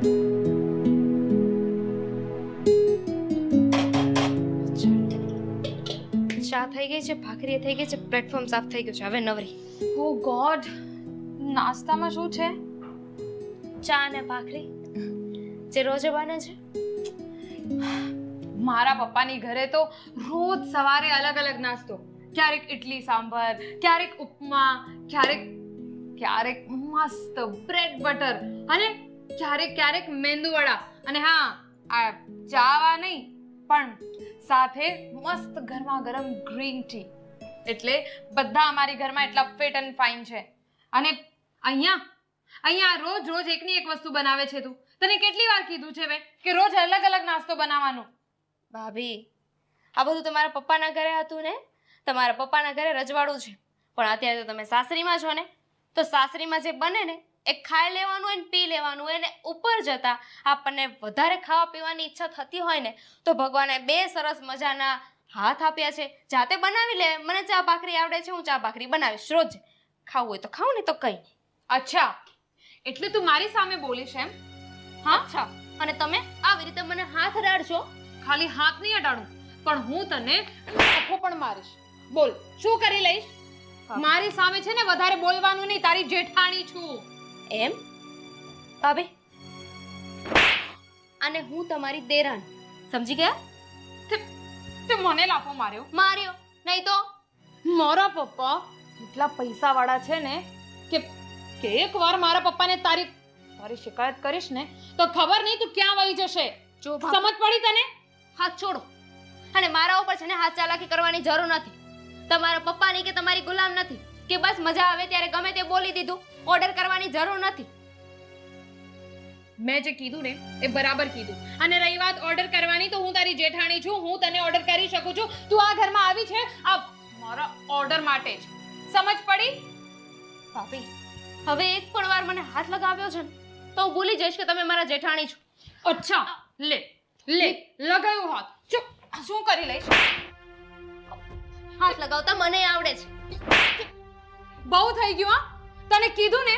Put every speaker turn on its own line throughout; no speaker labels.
ચા થઈ ગઈ છે, ભાખરી થઈ ગઈ છે, પ્લેટફોર્મ સાફ થઈ ગયું છે, હવે નવરી.
ઓ ગોડ, નાસ્તામાં શું છે?
ચા અને ભાખરી જે રોજે બને છે.
મારા પપ્પાની ઘરે તો રોજ સવારે અલગ અલગ નાસ્તો. ક્યારેક ઇડલી સાંભાર, ક્યારેક ઉપમા, ક્યારેક મસ્ત બ્રેડ બટર અને ક્યારેક મેંદુવડા. અને હા, આ ચાવા નહીં પણ સાથે મસ્ત ગરમા ગરમ ગ્રીન ટી. એટલે બધા અમારી ઘરમાં એટલા ફિટ એન્ડ ફાઇન છે. અને અહીંયા રોજ એકની એક વસ્તુ બનાવે છે. તું તને કેટલી વાર કીધું છે મેં કે રોજ અલગ અલગ નાસ્તો બનાવવાનો?
ભાભી, આ બધું તમારા પપ્પાના ઘરે હતું ને? તમારા પપ્પાના ઘરે રજવાડું છે, પણ અત્યારે તો તમે સાસરીમાં છો ને, તો સાસરીમાં જે બને ને એ ખાઈ લેવાનું હોય ને પી લેવાનું હોય ને ઉપર જતા આપણને વધારે ખાવા પીવાની ઈચ્છા થતી હોય ને તો ભગવાને બે સરસ મજાના હાથ આપ્યા છે. જાતે બનાવી લે. મને ચા ભાખરી આવડે છે, હું ચા ભાખરી બનાવીશ રોજ. ખાવું હોય તો ખાવું ને તો કઈ નહીં.
અચ્છા, એટલે તું મારી સામે બોલીશ એમ? હા,
અચ્છા, અને તમે આવી રીતે મને હાથ અડાડશો?
ખાલી હાથ નહીં અડાડું, પણ હું તને લાફો પણ મારીશ. બોલ, શું કરી લઈશ? મારી સામે છે ને વધારે બોલવાનું નહીં. તારી જેઠાણી છું.
એમ ભાભી, અને હું તમારી દેરાણી, સમજી ગયા?
તે મને લાફો માર્યો
નહીં તો
મારા પપ્પા એટલા પૈસા વાળા છે ને કે એકવાર મારા પપ્પાને તારી શિકાયત કરીશ ને તો ખબર નહીં તું ક્યાં વહી જશે.
જો
સમજ પડી તને?
હાથ છોડો. અને મારા ઉપર છે ને હાથ ચાલાકી કરવાની જરૂર નથી. તમારા પપ્પાની કે તમારી ગુલામ નથી કે બસ મજા આવે ત્યારે ગમે તે બોલી દીધું. ઓર્ડર કરવાની જરૂર નથી.
મેં જે કીધું ને એ બરાબર કીધું. અને રહી વાત ઓર્ડર કરવાની, તો હું તારી જેઠાણી છું, હું તને ઓર્ડર કરી શકું છું. તું આ ઘરમાં આવી છે આ મારા ઓર્ડર માટે જ. સમજ પડી?
ભાભી, હવે એક પણ વાર મને હાથ લગાવ્યો છે ને તો હું ભૂલી જઈશ કે તમે મારા જેઠાણી છો.
અચ્છા, લે લગાવ્યો હાથ. ચૂપ. શું કરી લઈશ?
હાથ લગાવતા મને આવડે છે.
બહુ થઈ ગયું. હા, તને કીધું ને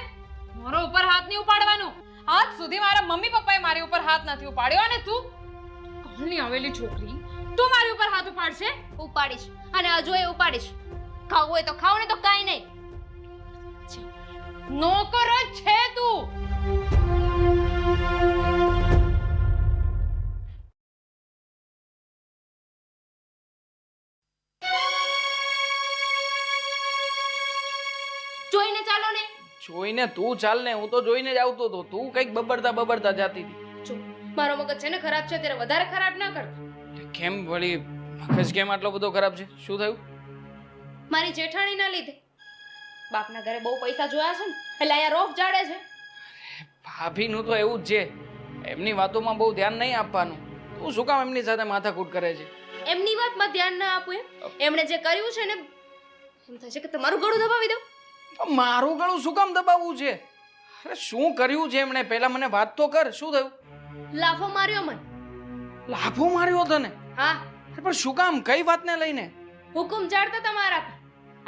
મારો ઉપર હાથ નહીં ઉપાડવાનો. આજ સુધી મારા મમ્મી પપ્પાએ મારી ઉપર હાથ નથી ઉપાડ્યો અને તું કાલની આવેલી છોકરી તું મારી ઉપર હાથ ઉપાડશે?
ઉપાડીશ, અને હજુ એ ઉપાડીશ. ખાવું હોય તો ખાવ ને તો કાઈ નહીં.
નોકર જ છે તું.
જોઈને ચાલો ને.
જોઈને તું ચાલ ને, હું તો જોઈને જ આવતો હતો. તું કઈક બબડતા જતી હતી.
જો મારો મગજ છે ને ખરાબ છે, ત્યારે વધારે ખરાબ ના કર.
કેમ વળી મગજ કેમ આટલો બધો ખરાબ છે? શું થયું?
મારી જેઠાણીના લીધે. બાપના ઘરે બહુ પૈસા જોયા છે ને એટલે અહીંયા રોફ જાડે છે.
ભાભીનું તો એવું જ છે, એમની વાતોમાં બહુ ધ્યાન નહીં આપવાનું. તું શું કામ એમની સાથે માથાકૂટ કરે છે?
એમની વાતમાં ધ્યાન ના આપું એમણે જે કર્યું છે ને એમ થશે કે તમારું ગળું દબાવી દઉં.
મારું ગળું શું કામ દબાવવું છે? અરે શું કર્યું છે એમણે? પહેલા મને વાત તો કર. શું થયું?
લાફો માર્યો મને.
લાફો માર્યો તને?
હા.
પણ શું કામ? કઈ વાતને લઈને?
હુકુમ ચાડતા તમારા પર.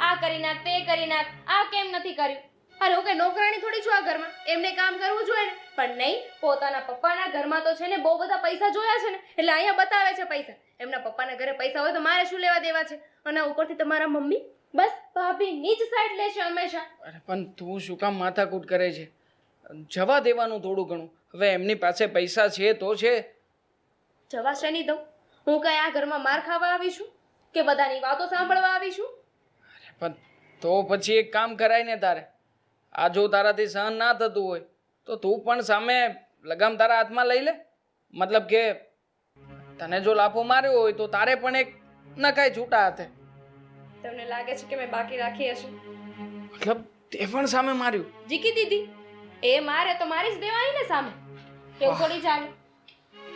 આ કરી નાખ, તે કરી નાખ, આ કેમ નથી કર્યું? અરે હું કે નોકરાણી થોડી છું આ ઘરમાં, એમને કામ કરવું જોઈએ ને. પણ નહીં, પોતાના પપ્પાના ઘરમાં તો છે ને બહુ બધા પૈસા જોયા છે ને એટલે અહીંયા બતાવે છે પૈસા. એમના પપ્પાના ઘરે પૈસા હોય તો મારે શું લેવા દેવા છે? અને ઉપરથી તમારા મમ્મી બસ ભાભીની જ સાઈડ લે છે હંમેશા.
અરે પણ તું શું કામ માથાકૂટ કરે છે? જવા દેવાનું થોડું ઘણું. હવે એમની પાસે પૈસા છે તો છે.
જવા શેની દઉં? હું કઈ આ ઘરમાં માર ખાવા આવી છું કે બધાની વાતો સાંભળવા આવી છું?
અરે પણ તો પછી એક કામ કરાય ને તારે. આ જો તારાથી સહન ના થતું હોય તો તું પણ સામે લગામ તારા હાથમાં લઈ લે. મતલબ કે તને જો લાફો માર્યો હોય તો તારે પણ એક નખાય છૂટા હાથે.
તમને લાગે છે કે મેં બાકી રાખી હશે?
મતલબ તે પણ સામે માર્યું?
જીકી દીધી. એ મારે તો મારી જ દેવાની ને સામે. એવું થોડી ચાલે.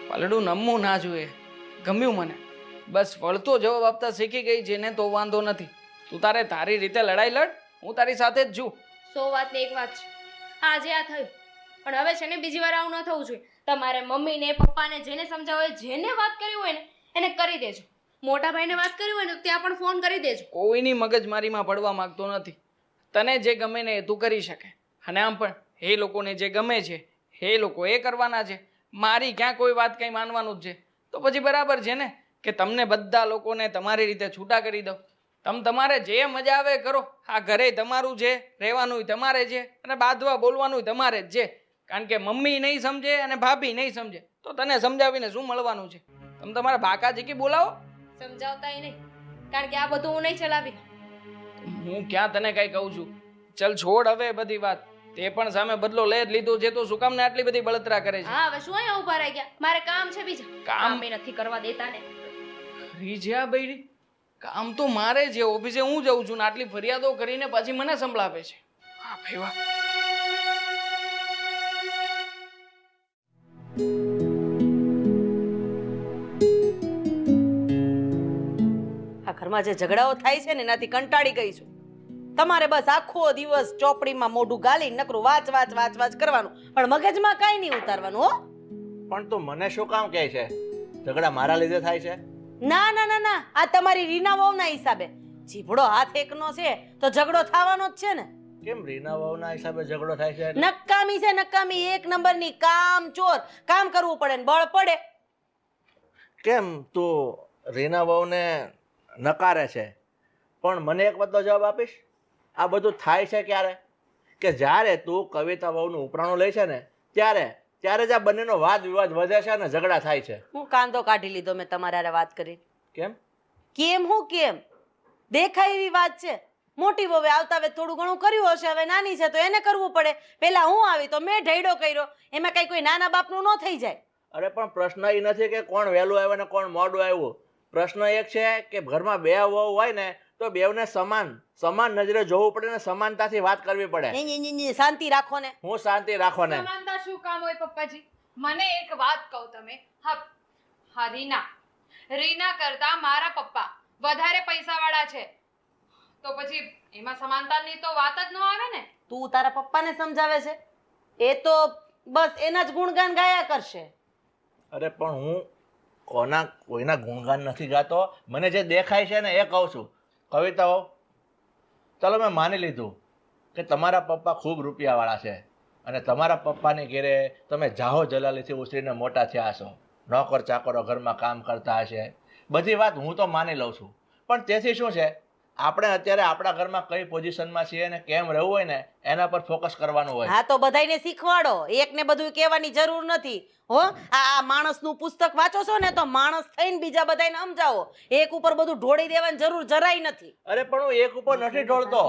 પલડું નમવું ના જોઈએ. ગમ્યું મને. બસ વળતો જવાબ આપતા શીખી ગઈ છે ને તો વાંધો નથી. તું તારે તારી રીતે લડાઈ લડ, હું તારી સાથે જ છું.
100 વાત ને એક વાત છે. આજે આ થયું પણ હવે છે ને બીજી વાર આવું ન થવું જોઈએ. તમારે મમ્મીને પપ્પાને જેને સમજાવો હોય, જેને વાત કરી હોય ને એને કરી દેજો. મોટા ભાઈને વાત કરી હોય ને ત્યાં પણ ફોન કરી દેજો.
કોઈની મગજમારીમાં પડવા માંગતો નથી. તને જે ગમે ને એ તું કરી શકે. અને આમ પણ એ લોકોને જે ગમે છે એ લોકો એ કરવાના છે, મારી ક્યાં કોઈ વાત કંઈ માનવાનું જ છે. તો પછી બરાબર છે ને કે તમને બધા લોકોને તમારી રીતે છૂટા કરી દો. તમારે જે મજા આવે કરો. આ ઘરે તમારું છે, રહેવાનું તમારે છે, અને બાંધવા બોલવાનું તમારે જ છે. કારણ કે મમ્મી નહીં સમજે અને ભાભી નહીં સમજે તો તને સમજાવીને શું મળવાનું છે? તમે તમારા બાકા જીકી બોલાવો.
સમજાવતાય નહીં, કારણ કે આ બધું હું નહીં ચલાવી.
હું ક્યાં તને કઈ કહું છું? ચલ છોડ હવે બધી વાત. તે પણ સામે બદલો લઈ જ લીધો છે તો શું કામ ને આટલી બધી બળતરા કરે છે?
હા, હવે શું અહીંયા ઊભા રહી ગયા? મારે કામ છે બીજા.
કામ
કામ નથી કરવા દેતા ને.
ખરી છે આ બૈરી. કામ તો મારે છે, ઓફિસે હું જઉં છું ને આટલી ફરિયાદો કરીને પછી મને સંભળાવે છે. હા ભાઈ વાહ.
આ ઘરમાં જે ઝઘડાઓ થાય છે ને એનાથી કંટાળી ગઈ છું. તમારે બસ આખો દિવસ ચોપડીમાં મોઢું ગાલી નકરું વાંચ વાંચ વાંચ વાંચ કરવાનું, પણ મગજમાં કાંઈ નહીં ઉતારવાનું. હો
પણ તું મને શું કામ કહે છે? ઝઘડા મારા લીધે થાય છે?
ના ના ના ના, આ તમારી રીના વહુના હિસાબે. જીભડો હાથ એકનો છે તો ઝઘડો થવાનો જ છે ને.
કેમ રીના વહુના હિસાબે ઝઘડો થાય છે?
નકામી છે નકામી, એક નંબરની કામ ચોર. કામ કરવું પડે ને બળ પડે.
કેમ તું રીના વહુને નકારે છે, પણ મને એક વાતનો જવાબ આપીશ? આ બધું થાય છે ક્યારે? કે જ્યારે તું કવિતા વહુનું ઉપરાણું લે છે ને ત્યારે જ આ બંનેનો વાદ વિવાદ વધે છે અને ઝઘડા થાય છે.
હું કાંદો કાઢી લીધો મેં તમારે હારે વાત કરી.
કેમ?
કેમ હું કેમ? દેખાય એવી વાત છે. મોટી વહુએ આવતા હવે થોડું ઘણું કર્યું હશે, હવે નાની છે તો એને કરવું પડે. પેલા હું આવી તો મેં ઢૈડો કર્યો, એમાં કઈ કોઈ નાના બાપનું ન થઈ જાય.
અરે પણ પ્રશ્ન એ નથી કે કોણ વહેલું આવ્યું ને કોણ મોડું આવ્યું. પ્રશ્ન એક છે કે ઘરમાં બે વહુ હોય ને તો બેવને સમાન નજરે જોવું પડે ને સમાનતાથી વાત કરવી પડે.
શાંતિ રાખો ને.
હું શાંતિ રાખો ને.
સમાનતા શું કામ હોય પપ્પાજી? મને એક વાત કહો તમે. હા, રીના કરતા મારા પપ્પા વધારે પૈસાવાળા છે, તો પછી એમાં સમાનતાની તો વાત જ ન આવે ને.
તું તારા પપ્પાને સમજાવે છે? એ તો બસ એના જ ગુણગાન ગાયા કરશે.
અરે પણ હું કોઈના ગુણગાન નથી ગાતો. મને જે દેખાય છે ને એ કહું છું. કવિતાઓ, ચાલો મેં માની લીધું કે તમારા પપ્પા ખૂબ રૂપિયાવાળા છે અને તમારા પપ્પાની ઘેરે તમે જાહો જલાલીથી ઉછરીને મોટા થયા હશો, નોકર ચાકરો ઘરમાં કામ કરતા હશે, બધી વાત હું તો માની લઉં છું. પણ તેથી શું છે, આપણે અત્યારે આપણા ઘરમાં કઈ પોઝિશનમાં છીએ ને કેમ રહેવું હોય ને એના પર ફોકસ કરવાનું હોય.
હા તો બધાયને શીખવાડો, એકને બધું કહેવાની જરૂર નથી. હો આ માણસનું પુસ્તક વાંચો છો ને તો માણસ થઈને બીજા બધાને સમજાવો. એક ઉપર બધું ઢોળી દેવાની જરૂર જરાય નથી.
અરે પણ હું એક ઉપર નથી ઢોળતો,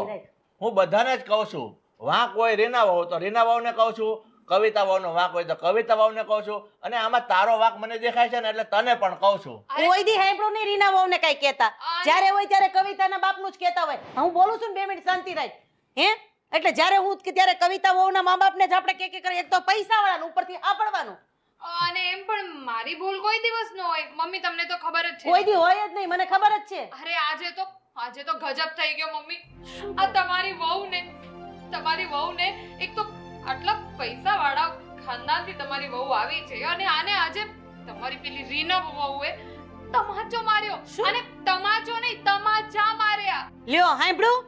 હું બધાને જ કહું છું. વાંક હોય રીના વહુ તો રીના વહુને કહું છું, કવિતા વહુનો વાંક હોય તો કવિતા વહુને કહું છું, અને આમાં તારો વાંક મને દેખાય છે ને એટલે તને પણ કહું છું.
કોઈ દી સાંભળો નહીં રીના વહુને કઈ કહેતા. જ્યારે હોય ત્યારે કવિતાના બાપનું જ કહેતા હોય. હું બોલું છું ને 2 મિનિટ શાંતિ રાખ. હે એટલે જ્યારે હું ત્યારે કવિતા વહુના મા બાપને જ આપણે કે કરીએ, એક તો પૈસા વાળાનું ઉપરથી આપડવાનું.
અને એમ પણ મારી ભૂલ કોઈ દિવસ ન હોય મમ્મી, તમને તો ખબર જ છે.
કોઈ દી હોય જ નહીં, મને ખબર જ છે.
અરે આજે તો ગજબ થઈ ગયો મમ્મી. આ તમારી વહુને એક તો આટલા પૈસાવાળા ખાનદાનથી તમારી વહુ આવી છે અને આને આજે તમારી પેલી રીના વહુએ તમાચો માર્યો. અને તમાચો નહીં, તમાચા માર્યા.
લ્યો હાંભળું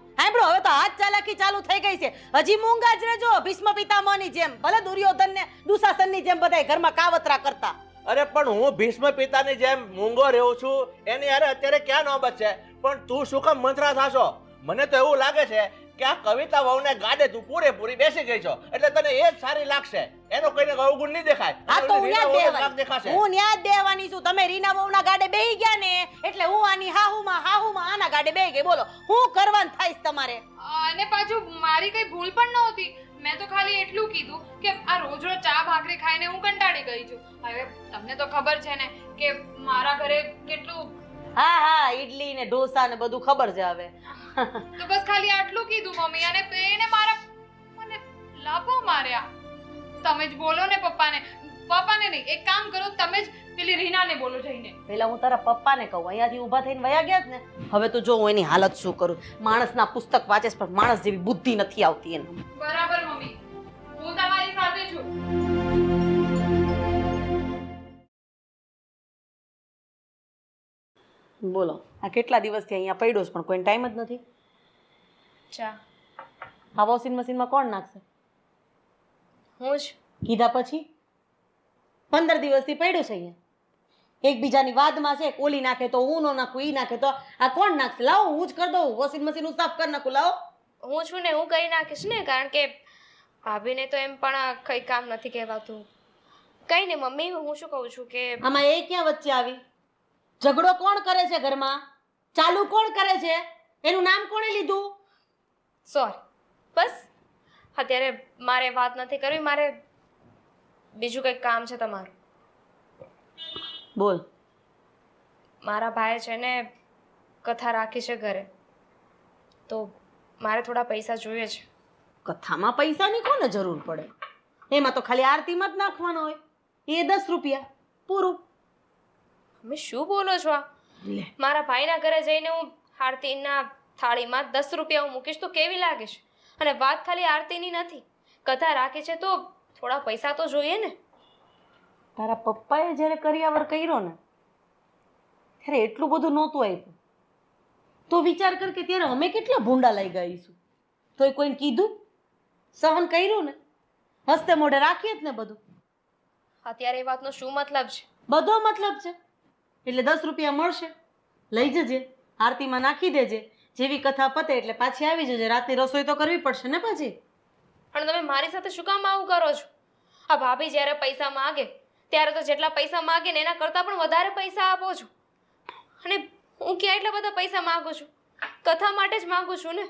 હવે તો હાથ ચાલાકી ચાલુ થઈ ગઈ છે. હજી મૂંગા જ રહેજો, ભીષ્મ પિતામહની જેમ. ભલે દુર્યોધન ને દુશાસનની જેમ બધાય ઘરમાં કાવતરા કરતા.
અરે પણ હું ભીષ્મ પિતાની જેમ મૂંગો રહું છું, એની યાર અત્યારે ક્યાં નોબત છે? પણ તું શું કામ મંત્રા થાશો? મને તો એવું લાગે છે કે આ કવિતા વહુને ગાડે તું પૂરેપૂરી બેસી ગઈ છો એટલે તને એ જ સારી લાગશે, એનો કોઈને અવગુણ નહીં દેખાય.
આ તો હું
દેખાશે.
હું ન્યા જ બેહવાની છું. તમે રીના વહુના ગાડે બેહી ગયા ને એટલે હું આની હાહુમાં આના ગાડે બેહી ગઈ. બોલો હું કરવાનું થાય તમારે?
અને પાછું મારી કઈ ભૂલ પણ નહોતી. મેં તો ખાલી એટલું કીધું કે આ રોજ ચા ભાખરી ખાઈને હું કંટાળી ગઈ છું. હવે તમને તો ખબર છે ને કે મારા ઘરે કેટલું.
હા ઈડલી ને ઢોસા ને બધું ખબર છે હવે.
તો બસ ખાલી આટલું કીધું મમ્મી, અને એને મને લાફો માર્યા. તમે જ બોલો ને પપ્પાને નહીં. એક કામ કરો, તમે જ પેલી રીનાને બોલો જઈને.
પેલા હું તારા પપ્પાને કહું, અહીંયાથી ઊભા થઈને વયા ગયા જ ને. હવે તો જો હું એની હાલત શું કરું. માણસના પુસ્તક વાંચે છે પણ માણસ જેવી બુદ્ધિ નથી આવતી એને.
બરાબર મમ્મી, હું તમારી સાથે છું.
બોલો આ કેટલા દિવસથી અહીંયા પડ્યો છે પણ કોઈ ટાઈમ જ નથી.
ચા
આ વોશિંગ મશીનમાં કોણ નાખશે?
હું જ.
કીધા પછી 15 દિવસથી પડ્યું છે અહીંયા એકબીજાની વાદમાં છે કોલી નાખે તો હું ન નાખું ઈ નાખે તો આ કોણ નાખશે લાવો હું જ કરી દઉં વોશિંગ મશીન હું સાફ કરી નાખું લાવો
હું છું ને હું કરી નાખીશ ને કારણ કે ભાભીને તો એમ પણ કંઈ કામ નથી કહેવાતું કંઈ નહીં મમ્મી હું શું કહું છું કે
આમાં એ ક્યાં વચ્ચે આવી ઝઘડો કોણ કરે છે ઘરમાં ચાલુ કોણ કરે છે એનું નામ કોણે લીધું
સોરી બસ અત્યારે મારે વાત નથી કરવી મારે બીજું કંઈક કામ છે તમારું
બોલ
મારા ભાઈએ છે ને કથા રાખી છે ઘરે તો મારે થોડા પૈસા જોઈએ છે
કથામાં પૈસાની કોને જરૂર પડે એમાં તો ખાલી આરતીમાં જ નાખવાનો હોય એ 10 રૂપિયા પૂરું
તમે શું બોલો છો આ
લે
મારા ભાઈના ઘરે જઈને હું આરતીના થાળીમાં 10 રૂપિયા હું મૂકીશ તો કેવી લાગીશ અને વાત ખાલી આરતીની નથી કથા રાખી છે તો થોડા પૈસા તો જોઈએ ને
તારા પપ્પાએ જ્યારે કરિયાવર કર્યો ને ત્યારે એટલું બધું નહોતું આપ્યું તો વિચાર કર કે ત્યારે અમે કેટલા ભૂંડા લઈ ગઈશું તોય કોઈને કીધું સહન કર્યું ને હસ્તે મોઢે રાખીએ જ ને બધું
અત્યારે એ વાતનો શું મતલબ છે
બધો મતલબ છે એટલે 10 રૂપિયા મળશે લઈ જજે આરતીમાં નાખી દેજે જેવી કથા પતે એટલે પાછી આવી જજે રાતની રસોઈ તો કરવી પડશે ને પછી
પણ તમે મારી સાથે શું કામ આવું કરો છો આ ભાભી જ્યારે પૈસા માગે ત્યારે તો જેટલા પૈસા માગે ને એના કરતાં પણ વધારે પૈસા આપો છો અને હું ક્યાં એટલા બધા પૈસા માગું છું કથા માટે જ માગું છું ને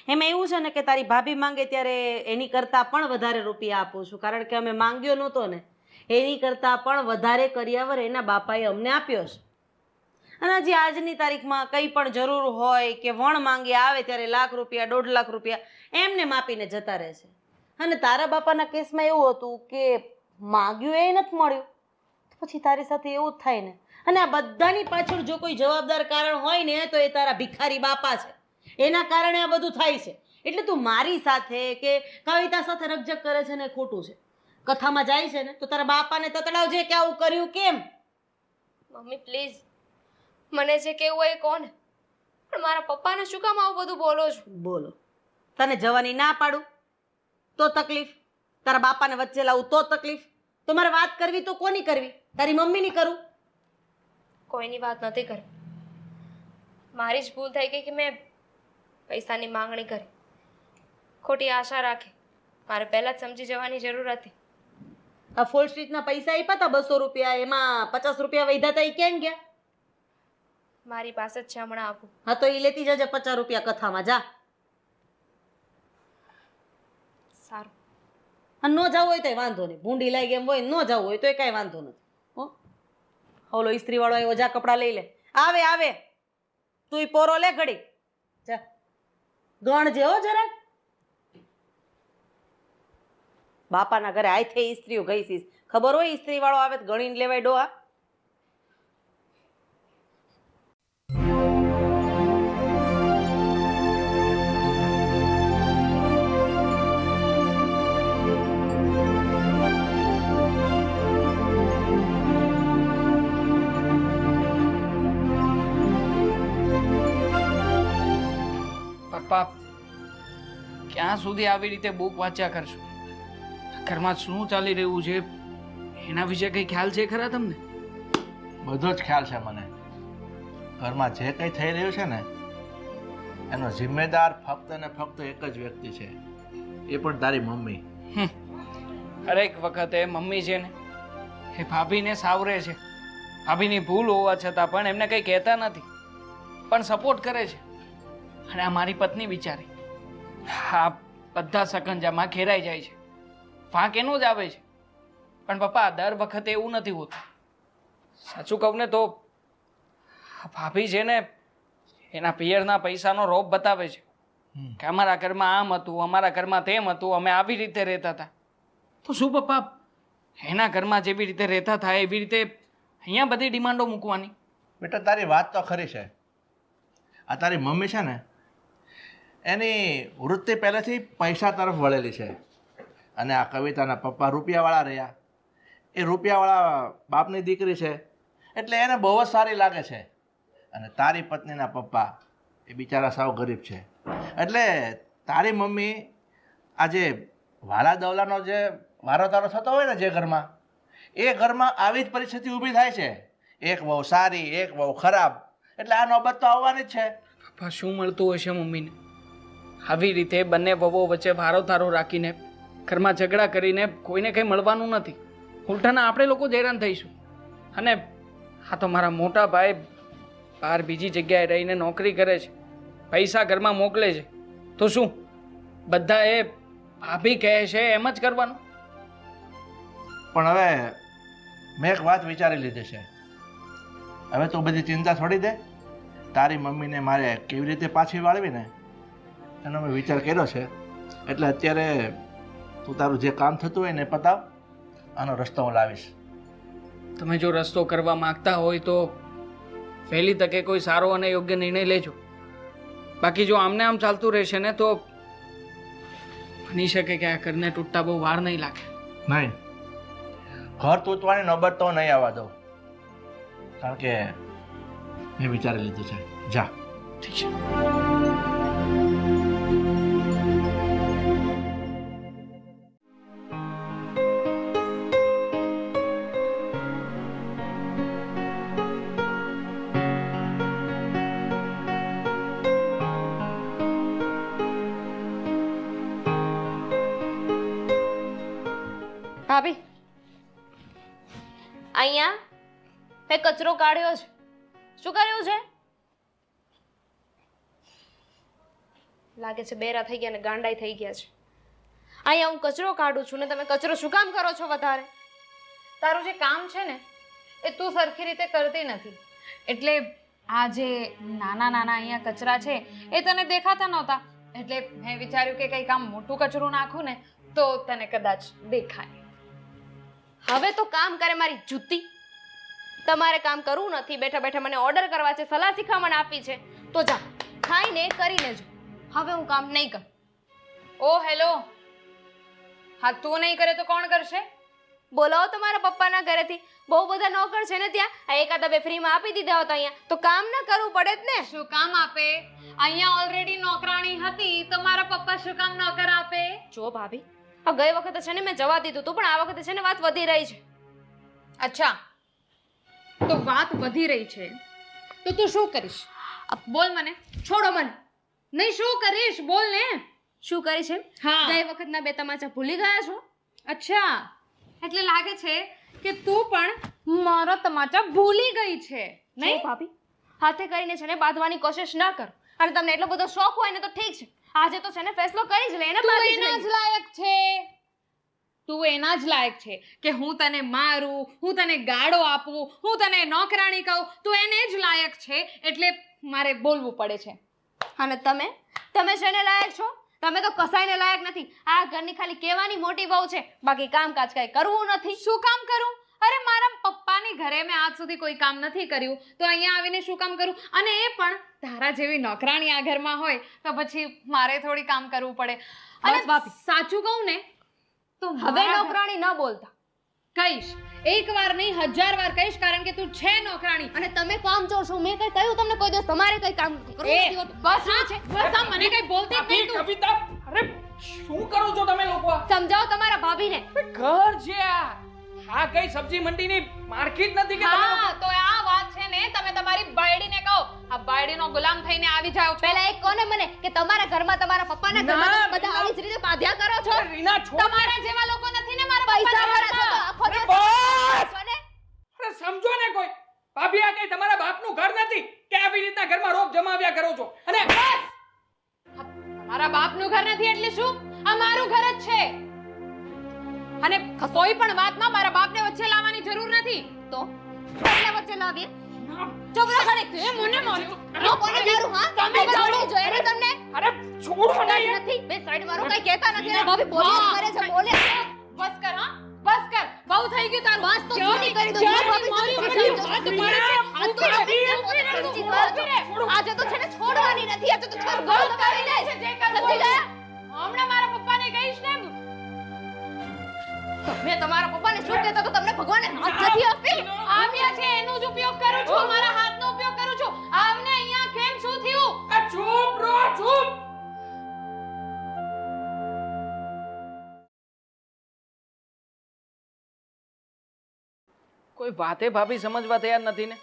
એમાં એવું છે ને કે તારી ભાભી માંગે ત્યારે એની કરતાં પણ વધારે રૂપિયા આપું છું કારણ કે અમે માંગ્યો નહોતો ને એની કરતાં પણ વધારે કરિયાવર એના બાપાએ અમને આપ્યો છે અને હજી આજની તારીખમાં કંઈ પણ જરૂર હોય કે વણ માંગી આવે ત્યારે લાખ રૂપિયા 1.5 લાખ રૂપિયા એમને માપીને જતા રહે છે અને તારા બાપાના કેસમાં એવું હતું કે માગ્યું એ નથી મળ્યું તો પછી તારી સાથે એવું જ થાય ને અને આ બધાની પાછળ જો કોઈ જવાબદાર કારણ હોય ને તો એ તારા ભિખારી બાપા છે એના કારણે આ બધું થાય છે એટલે તું મારી સાથે કે કવિતા સાથે રકઝક કરે છે ને ખોટું છે કથામાં જાય છે ને તો તારા બાપાને તતડાવજે કે આવું કર્યું કેમ
મમ્મી પ્લીઝ મને જે કેવું હોય એ કોને પણ મારા પપ્પાને શું કામ આવું બધું બોલો છો
બોલો તને જવાની ના પાડું તો તકલીફ તારા બાપાને વચ્ચે લાવું તો તકલીફ તો મારે વાત કરવી તો કોની કરવી તારી મમ્મીની કરું
કોઈની વાત નથી કરી મારી જ ભૂલ થઈ ગઈ કે મેં પૈસાની માંગણી કરી ખોટી આશા રાખી મારે પહેલાં જ સમજી જવાની જરૂર હતી
આ ફોલ સ્ટ્રીટના પૈસા આપ્યા હતા 200 રૂપિયા એમાં 50 રૂપિયા વૈધા હતા એ ક્યાં ગયા
મારી પાસે જ છે હમણાં આપું
હા તો એ લેતી જજે 50 રૂપિયા કથામાં જા
સારું
અને ન જવું હોય તો વાંધો નહીં ભૂંડી લાગી એમ હોય ન જવું હોય તો કાંઈ વાંધો નથી હો ઓલો ઇસ્ત્રી વાળો આવ્યો જા કપડાં લઈ લે આવે આવે તું પોરો લે ઘડી જા ગણજે હો જરાક બાપાના ઘરે આઈથે ઇસ્ત્રીઓ ગઈ સીસ ખબર હોય ઇસ્ત્રી વાળો આવે તો ગણીને લેવાય ડોહા
પપ્પા ક્યાં સુધી આવી રીતે બુક વાંચ્યા કરશો ઘરમાં શું ચાલી રહ્યું છે એના વિશે કંઈ ખ્યાલ છે ખરા તમને
બધો જ ખ્યાલ છે મને ઘરમાં જે કંઈ થઈ રહ્યું છે ને એનો જિમ્મેદાર ફક્ત ને ફક્ત એક જ વ્યક્તિ છે એ પણ તારી મમ્મી
હરેક વખતે મમ્મી છે ને એ ભાભીને સાવરે છે ભાભીની ભૂલ હોવા છતાં પણ એમને કંઈ કહેતા નથી પણ સપોર્ટ કરે છે અને આ મારી પત્ની બિચારી આ બધા સકંજામાં ઘેરાઈ જાય છે વાંક એનો જ આવે છે પણ પપ્પા દર વખતે એવું નથી હોતું સાચું કહું ને તો ભાભી છે ને એના પિયરના પૈસાનો રોપ બતાવે છે કે અમારા ઘરમાં આમ હતું અમારા ઘરમાં તેમ હતું અમે આવી રીતે રહેતા હતા તો શું પપ્પા એના ઘરમાં જેવી રીતે રહેતા થાય એવી રીતે અહીંયા બધી ડિમાન્ડો મૂકવાની
બેટા તારી વાત તો ખરી છે આ તારી મમ્મી છે ને એની વૃત્તિ પહેલેથી પૈસા તરફ વળેલી છે અને આ કવિતાના પપ્પા રૂપિયાવાળા રહ્યા એ રૂપિયાવાળા બાપની દીકરી છે એટલે એને બહુ જ સારી લાગે છે અને તારી પત્નીના પપ્પા એ બિચારા સાવ ગરીબ છે એટલે તારી મમ્મી આજે વાલા દવલાનો જે વારો તારો થતો હોય ને જે ઘરમાં, એ ઘરમાં આવી જ પરિસ્થિતિ ઊભી થાય છે. એક વહુ સારી, એક વહુ ખરાબ, એટલે આ નોબત તો આવવાની જ છે.
પપ્પા શું મળતું હશે મમ્મીને? આવી રીતે બંને વહુઓ વચ્ચે ભારો તારો રાખીને ઘરમાં ઝઘડા કરીને કોઈને કંઈ મળવાનું નથી. ઉલટાના આપણે લોકો જ હેરાન થઈશું. અને હા તો મારા મોટા ભાઈ બહાર બીજી જગ્યાએ રહીને નોકરી કરે છે, પૈસા ઘરમાં મોકલે છે, તો શું બધા એ ભાભી કહે છે એમ જ કરવાનું?
પણ હવે મેં એક વાત વિચારી લીધી છે. હવે તું બધી ચિંતા છોડી દે. તારી મમ્મીને મારે કેવી રીતે પાછી વાળવી ને એનો મેં વિચાર કર્યો છે. એટલે અત્યારે તું તારું જે કામ થતું હોય ને પતાવ, આનો રસ્તો હું લાવીશ.
તમે જો રસ્તો કરવા માંગતા હોય તો વહેલી તકે કોઈ સારો અને યોગ્ય નિર્ણય લેજો. બાકી જો આમને આમ ચાલતું રહેશે ને તો બની શકે કે આ ઘરને તૂટતા બહુ વાર નહીં લાગે.
નહીં, ઘર તૂટવાની નોબત તો નહીં આવવા દઉં, કારણ કે મેં વિચારી લીધું છે. જા.
ઠીક છે.
ભાભી, અહીંયા મેં કચરો કાઢ્યો છે. શું કર્યું છે? લાગે છે બેરા થઈ ગયા ને ગાંડાઈ થઈ ગયા છે. અહીંયા હું કચરો કાઢું છું ને તમે કચરો શું કામ કરો છો વધારે?
તારું જે કામ છે ને એ તું સરખી રીતે કરતી નથી, એટલે આ જે નાના નાના અહીંયા કચરા છે એ તને દેખાતા નહોતા, એટલે મેં વિચાર્યું કે કંઈક આમ મોટું કચરું નાખું ને તો તને કદાચ દેખાય.
હવે તો કામ કરે મારી જૂતી. તમારે કામ કરવું નથી, બેઠા બેઠા મને ઓર્ડર કરવા છે, સલાહ શીખામણ આપી છે, તો જા ખાઈને કરીને જો. હવે હું કામ નહીં કરું.
ઓ હેલો, હા તું નહીં કરે તો કોણ કરશે?
બોલાવો તમારા પપ્પાના ઘરેથી, બહુ બધા નોકર છે ને ત્યાં, આ એકાદા બે ફ્રીમાં આપી દીધા હોત અહીંયા, તો કામ ના કરવું પડે જ ને.
શું કામ આપે? અહીંયા ઓલરેડી નોકરાણી હતી તો મારા પપ્પા શું કામ નોકર આપે?
જો ભાભી, આ ગઈ વખતે છે ને મેં જવા દીધું હતું, પણ આ વખતે છે ને વાત વધી રહી છે.
અચ્છા, તો વાત વધી રહી છે તો તું શું કરીશ? બોલ મને.
છોડો મને.
નહીં, શું કરીશ બોલ ને.
શું કરી છે?
હા.
ગઈ વખતના બે તમાચા ભૂલી ગયા છો?
અચ્છા, એટલે લાગે છે કે તું પણ મારા તમાચા ભૂલી ગઈ છે
નહીં
નહીં?
ભાભી, હાથે કરીને છે ને બાંધવાની કોશિશ ના કર. અને તમને એટલો બધો શોખ હોય ને તો ઠીક છે, આજે તો છે ને ફેસલો કરી જ લે ને.
તું એના જ લાયક છે, તું એના જ લાયક છે કે હું તને મારું, હું તને ગાળો આપું, હું તને નોકરાણી કહું, તું એને જ લાયક છે, એટલે મારે બોલવું પડે છે.
અને તમે શેને લાયક છો? તમે તો કસાઈને લાયક નથી. આ ઘરની ખાલી કહેવાની મોટી વહુ છે, બાકી કામકાજ કઈ કરવું નથી.
શું કામ કરું? અરે મારા પપ્પાની ઘરે મેં આજ સુધી કોઈ કામ નથી કર્યું, તો અહીંયા આવીને શું કામ કરું? અને એ પણ તારા જેવી નોકરાણી આ ઘરમાં હોય તો પછી મારે થોડી કામ કરવું પડે. અને
બસ બાપી,
સાચું કહું ને તો
હવે નોકરાણી ન બોલતા.
કહીશ, એક વાર નહીં 1000 વાર કહીશ, કારણ કે તું છે નોકરાણી.
અને તમે કામ ચોર છો. મેં કઈ કહ્યું તમને કોઈ દિવસ તમારે કઈ કામ કરવું નથી હોતું?
બસ હા છે, બસ આ મને કઈ બોલતી જ નહીં તું.
કવિતા, અરે શું કરો છો તમે લોકો?
સમજાવો તમારા ભાભીને.
ઘર છે આ કઈ સબ્જી મંડીની માર્કેટ નથી કે તમે
હા, તો આ વાત છે ને તમે તમારી બાયડીને કહો. આ બાયડીનો ગુલામ થઈને આવી જાવ છો.
પહેલા એક કોને મને કે તમારા ઘરમાં તમારા પપ્પાના ઘરમાં તમે બધા આવી જ રીતે બાંધ્યા કરો છો?
રીના છોડ.
તમારા જેવા લોકો નથી ને મારા
પૈસા
પપ્પાના
વાળા છો તો
ઘરમાં.
આખો દિવસ
બસ!
છો ને?
અરે સમજો ને કોઈ. ભાભી આ કઈ તમારા બાપનું ઘર નથી કે આવી રીતના ઘરમાં રોપ જમાવ્યા કરો છો. અને
બસ! મારા બાપનું ઘર નથી એટલે શું? આ મારું ઘર જ છે. અને કોઈ પણ વાતમાં મારા બાપને વચ્ચે લાવવાની જરૂર નથી.
તો એટલે વચ્ચે લાવીએ. ચોકડો ખડે તે મને માર્યો. નો કોને મારું? હા તમે જાણો જોઈએ ને તમને.
અરે છોડો ને યાર.
નથી બે સાઈડ મારો કઈ કહેતા નથી ને ભાભી બોલ્યા કરે છે બોલે.
બસ કર, હા બસ કર, બહુ થઈ ગયું તારું.
બસ તો છૂટી કરી દો. આજે તો છે ને છોડવાની નથી. આજે તો છોડ ગળ દબાવી લે. સમજી ગયા?
હમણાં મારા પપ્પાને કહીશ ને.
તમે તમારા પપ્પાને શું કહેતા તો તમને ભગવાને હાથ નથી આપી?
આપ્યા છે એનો જ ઉપયોગ કરું છું, મારા હાથનો ઉપયોગ કરું છું. આવને અહીંયા કેમ શું થયું?
આ ચૂપ રો ચૂપ. કોઈ વાતે ભાભી સમજવા તૈયાર નથી ને.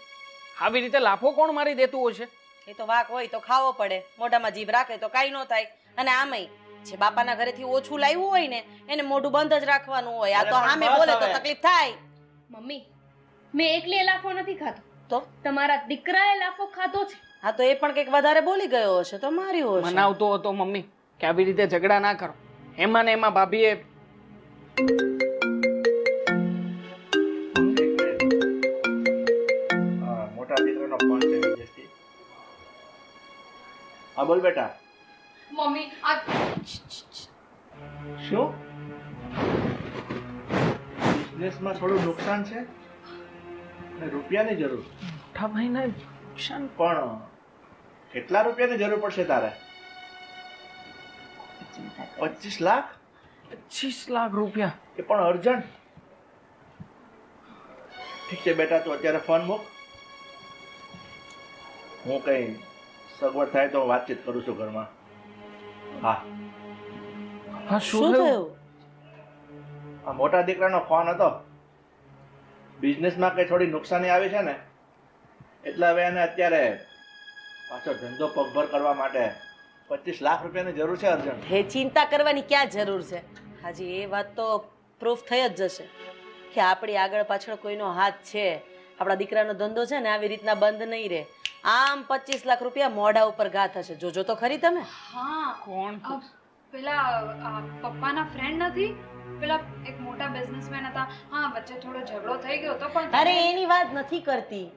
આવી રીતે લાફો કોણ મારી દેતું હશે?
એ તો વાક હોય તો ખાવો પડે, મોઢામાં જીભ રાખે તો કાંઈ ન થાય. અને આમાંય જે બાપાના ઘરેથી ઓછું લાવ્યું હોય ને એને મોઢું બંધ જ રાખવાનું હોય. આ તો
અરે પણ
સામે
બસ
બોલે તો
હવે.
તકલીફ થાય.
મમ્મી મેં એકલી લાફો નથી ખાધો,
તો
તમારા દીકરાએ લાફો ખાધો છે.
હા તો એ પણ કંઈક વધારે બોલી ગયો હશે તો માર્યો હશે.
મનાવતો હતો મમ્મી કે આવી રીતે ઝઘડા ના કરો. એમાં ને એમાં ભાભીએ
હા, મોટા દીકરાનો ફોન છે વિદેશથી. હા બોલ બેટા.
મમ્મી આ
શું બિઝનેસમાં થોડું નુકસાન છે અને રૂપિયાની જરૂર?
મોટા ભાઈને નુકસાન
પણ કેટલા રૂપિયાની જરૂર પડશે તારે? 25 લાખ?
25 લાખ રૂપિયા.
એ પણ અર્જન્ટ. ઠીક છે બેટા, તું અત્યારે ફોન મૂક. હું કઈ સગવડ થાય તો વાતચીત કરું છું ઘરમાં. હા,
હા
શું થયું?
આ મોટા દીકરાનો ફોન હતો. બિઝનેસમાં કઈ થોડી નુકસાની આવી છે ને, એટલે હવે એને અત્યારે પાછો ધંધો પગભર કરવા માટે 25 લાખ રૂપિયાની જરૂર છે અર્જન્ટ.
હે ચિંતા કરવાની ક્યાં જરૂર છે? હાજી એ વાત તો પ્રૂફ થઈ જ જશે કે આપણી આગળ પાછળ કોઈનો હાથ છે. આપણા દીકરાનો ધંધો છે ને આવી રીતના બંધ નહીં રહે. આમ 25 લાખ રૂપિયા મોઢા ઉપર ઘા થશે. જોજો તો ખરી તમે.
હા
કોણ?
પેલા પપ્પાના ફ્રેન્ડ નથી, પેલા એક મોટા બિઝનેસમેન હતા. હા વચ્ચે થોડો ઝઘડો થઈ ગયો હતો પણ
અરે એની વાત નથી કરતી.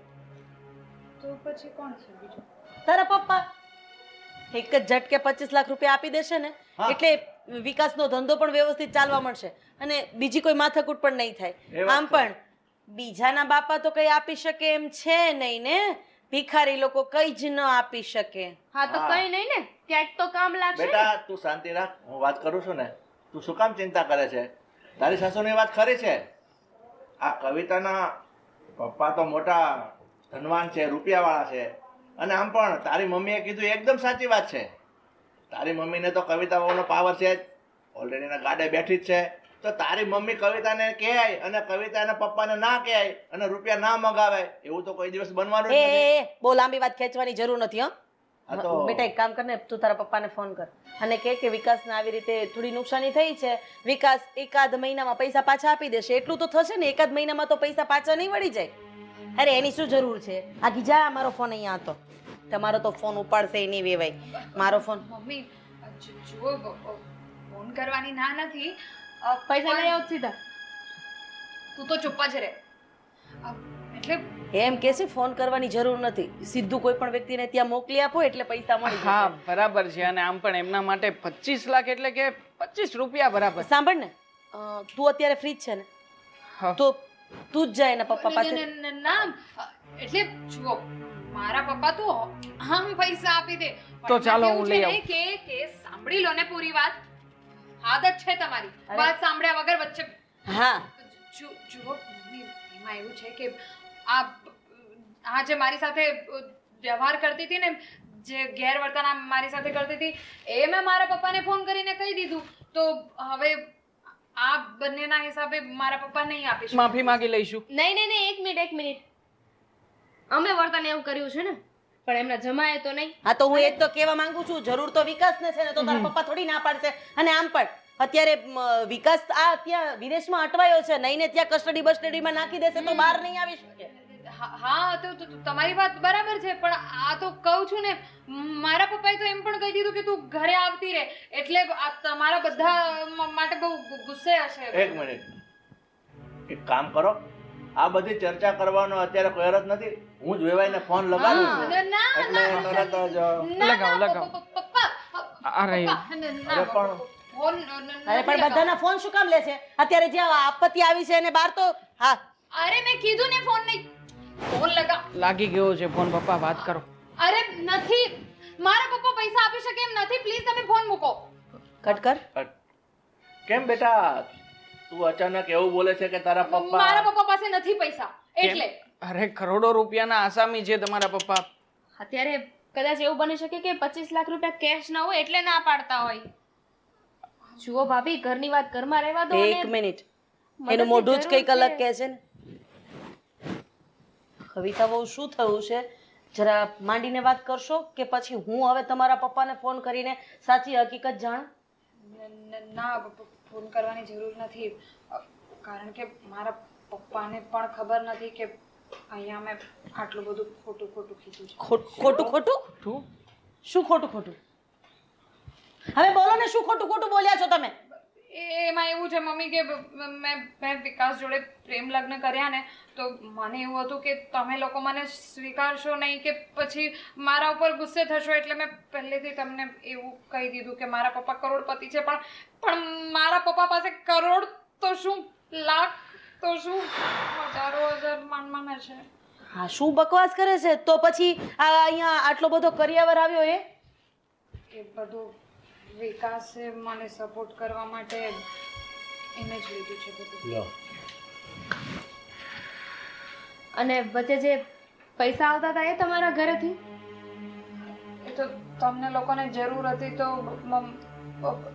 તો પછી કોણ છે બીજું?
તારા પપ્પા એક જ ઝટકે 25 લાખ રૂપિયા આપી દેશે ને
હા.
એટલે વિકાસનો ધંધો પણ વ્યવસ્થિત ચાલવા મળશે અને બીજી કોઈ માથાકૂટ પણ નહીં
એ
થાય.
વાત
આમ
છે.
પણ બીજાના બાપા તો કઈ આપી શકે એમ છે નહીં ને. ભિખારી લોકો કઈ જ ન આપી શકે.
હા તો
હા.
કઈ નહીં ને, ક્યાંક તો કામ લાગશે ને.
બેટા તું શાંતિ રાખ, હું વાત કરું છું ને. તું શું કામ ચિંતા કરે છે? તારી સાસુની વાત ખરી છે. આ કવિતાના પપ્પા તો મોટા ધનવાન છે, રૂપિયાવાળા છે. અને આમ પણ તારી મમ્મીએ કીધું એકદમ સાચી વાત છે. તારી મમ્મીને તો કવિતા વહુનો પાવર છે જ. ઓલરેડી એના ગાડે બેઠી જ છે. તો તારી મમ્મી કવિતાને કહે અને કવિતા એના પપ્પાને ના કહે અને રૂપિયા ના મગાવે, એવું તો કોઈ દિવસ બનવાનું જ
એ
નથી.
બહુ લાંબી વાત ખેંચવાની જરૂર નથી.
આ
હા
તો
બેટા એક કામ કર ને, તું તારા પપ્પાને ફોન કર અને કહે કે વિકાસને આવી રીતે થોડી નુકસાની થઈ છે. વિકાસ એકાદ મહિનામાં પૈસા પાછા આપી દેશે. એટલું તો થશે ને, એકાદ મહિનામાં તો પૈસા પાછા નહીં વળી જાય. અરે એની શું જરૂર છે? આગી જા, મારો ફોન અહીંયા હતો. તમારો તો ફોન ઉપાડશે એ નહીં વેવાય. મારો ફોન
મમ્મી જુઓ ફોન કરવાની ના નથી.
પૈસા લઈ આવ સીધા.
તું તો ચૂપ જ રહે. એટલે
એમ કે છે ફોન કરવાની જરૂર નથી, સીધું કોઈ પણ વ્યક્તિને ત્યાં મોકલી આપો એટલે પૈસા મળી જશે.
હા બરાબર છે. અને આમ પણ એમના માટે 25 લાખ એટલે કે 25 રૂપિયા બરાબર.
સાંભળ ને, તું અત્યારે ફ્રી જ છે ને?
હા.
તો તું જ જાય ને પપ્પા પાસે.
ના એટલે જુઓ મારા પપ્પા તો આમ પૈસા આપી દે. પણ
તો ચાલો
એમાં
હું
કેવું
લઈ
છે ને કે સાંભળી લો ને પૂરી વાત. આદત છે તમારી
અરે.
વાત સાંભળ્યા વગર વચ્ચે.
હા
જુઓ મમ્મી, એમાં એવું છે કે આ જે મારી સાથે વ્યવહાર કરતી હતી ને, જે ગેરવર્તન આ મારી સાથે કરતી હતી, એ મેં મારા પપ્પાને ફોન કરીને કહી દીધું. તો હવે આ બંનેના હિસાબે મારા પપ્પા નહીં આપી શકે.
માફી માંગી લઈશું.
નહીં નહીં નહીં, એક મિનિટ. અમે વર્તન એવું કર્યું છે ને, પણ એમના જમાએ તો નહીં.
હા તો હું એ જ તો કહેવા માંગુ છું. જરૂર તો વિકાસને છે ને, તો તારા પપ્પા થોડી ના પાડશે. અને આમ પણ અત્યારે વિકાસ ત્યાં વિદેશમાં અટવાયો છે, નહીં ને ત્યાં કસ્ટડી બસ્ટડીમાં નાખી દેશે તો બહાર નહીં આવી શકે.
હા તો તમારી વાત બરાબર છે, પણ આ તો કહું છું ને, મારા પપ્પાએ તો એમ પણ કહી દીધું કે તું ઘરે આવતી રહે. એટલે આ તમારા બધા માટે બહુ ગુસ્સે હશે.
એક મિનિટ, એક કામ કરો. આ બધી ચર્ચા કરવાનો અત્યારે કોઈ અરજ નથી. હું જ વેવાઈને ફોન લગાડું છું
ના,
એટલે તરત જ
લગાવો, લગાવો.
પપ્પા
અરે
અરે પણ
ફોન
અરે પણ બધાના ફોન શું કામ લે છે? અત્યારે જ્યાં આપત્તિ આવી છે એને બહાર તો હા
અરે મેં કીધું ને ફોન નહીં. ફોન લગા.
લાગી ગયો છે ફોન. પપ્પા વાત કરો.
અરે નથી, મારા પપ્પા પૈસા આપી શકે એમ નથી. પ્લીઝ તમે ફોન મૂકો.
કટ કર.
કેમ બેટા તું અચાનક એવું બોલે છે કે તારા
મારા
પપ્પા?
પપ્પા પાસે નથી પૈસા એટલે.
અરે કરોડો રૂપિયાના આસામી છે તમારા પપ્પા.
અત્યારે કદાચ એવું બની શકે કે 25 લાખ રૂપિયા કેશ ના હોય એટલે ના પાડતા હોય. જુઓ ભાભી, ઘરની વાત ઘરમાં રહેવા દો.
એક મિનિટ, એનું મોઢું જ કંઈક અલગ કહે છે ને. કવિતા બહુ શું થયું છે જરા માંડીને વાત કરશો કે પછી હું હવે તમારા પપ્પાને ફોન કરીને સાચી હકીકત જાણ
ના ફોન કરવાની જરૂર નથી કારણ કે મારા પપ્પાને પણ ખબર નથી કે અહીંયા મેં આટલું બધું ખોટું ખોટું કીધું છે.
ખોટું ખોટું શું ખોટું ખોટું? હવે બોલો ને, શું ખોટું ખોટું બોલ્યા છો તમે?
એમાં એવું છે મમ્મી કે મેં વિકાસ જોડે પ્રેમ લગ્ન કર્યા ને તો મને એવું હતું કે તમે લોકો મને સ્વીકારશો નહીં કે પછી મારા ઉપર ગુસ્સે થશો એટલે મેં પહેલેથી તમને એવું કહી દીધું કે મારા પપ્પા કરોડપતિ છે પણ મારા પપ્પા પાસે કરોડ તો શું, લાખ તો શું, હજારો હજાર માન છે.
હા, શું બકવાસ કરે છે? તો પછી આ અહીંયા આટલો બધો કરિયાવર આવ્યો એ
બધું વિકાસે મને સપોર્ટ કરવા માટે એને જ લીધું છે બધું.
લો
અને વચ્ચે જે પૈસા આવતા હતા એ તમારા ઘરેથી?
એ તો તમને લોકોને જરૂર હતી તો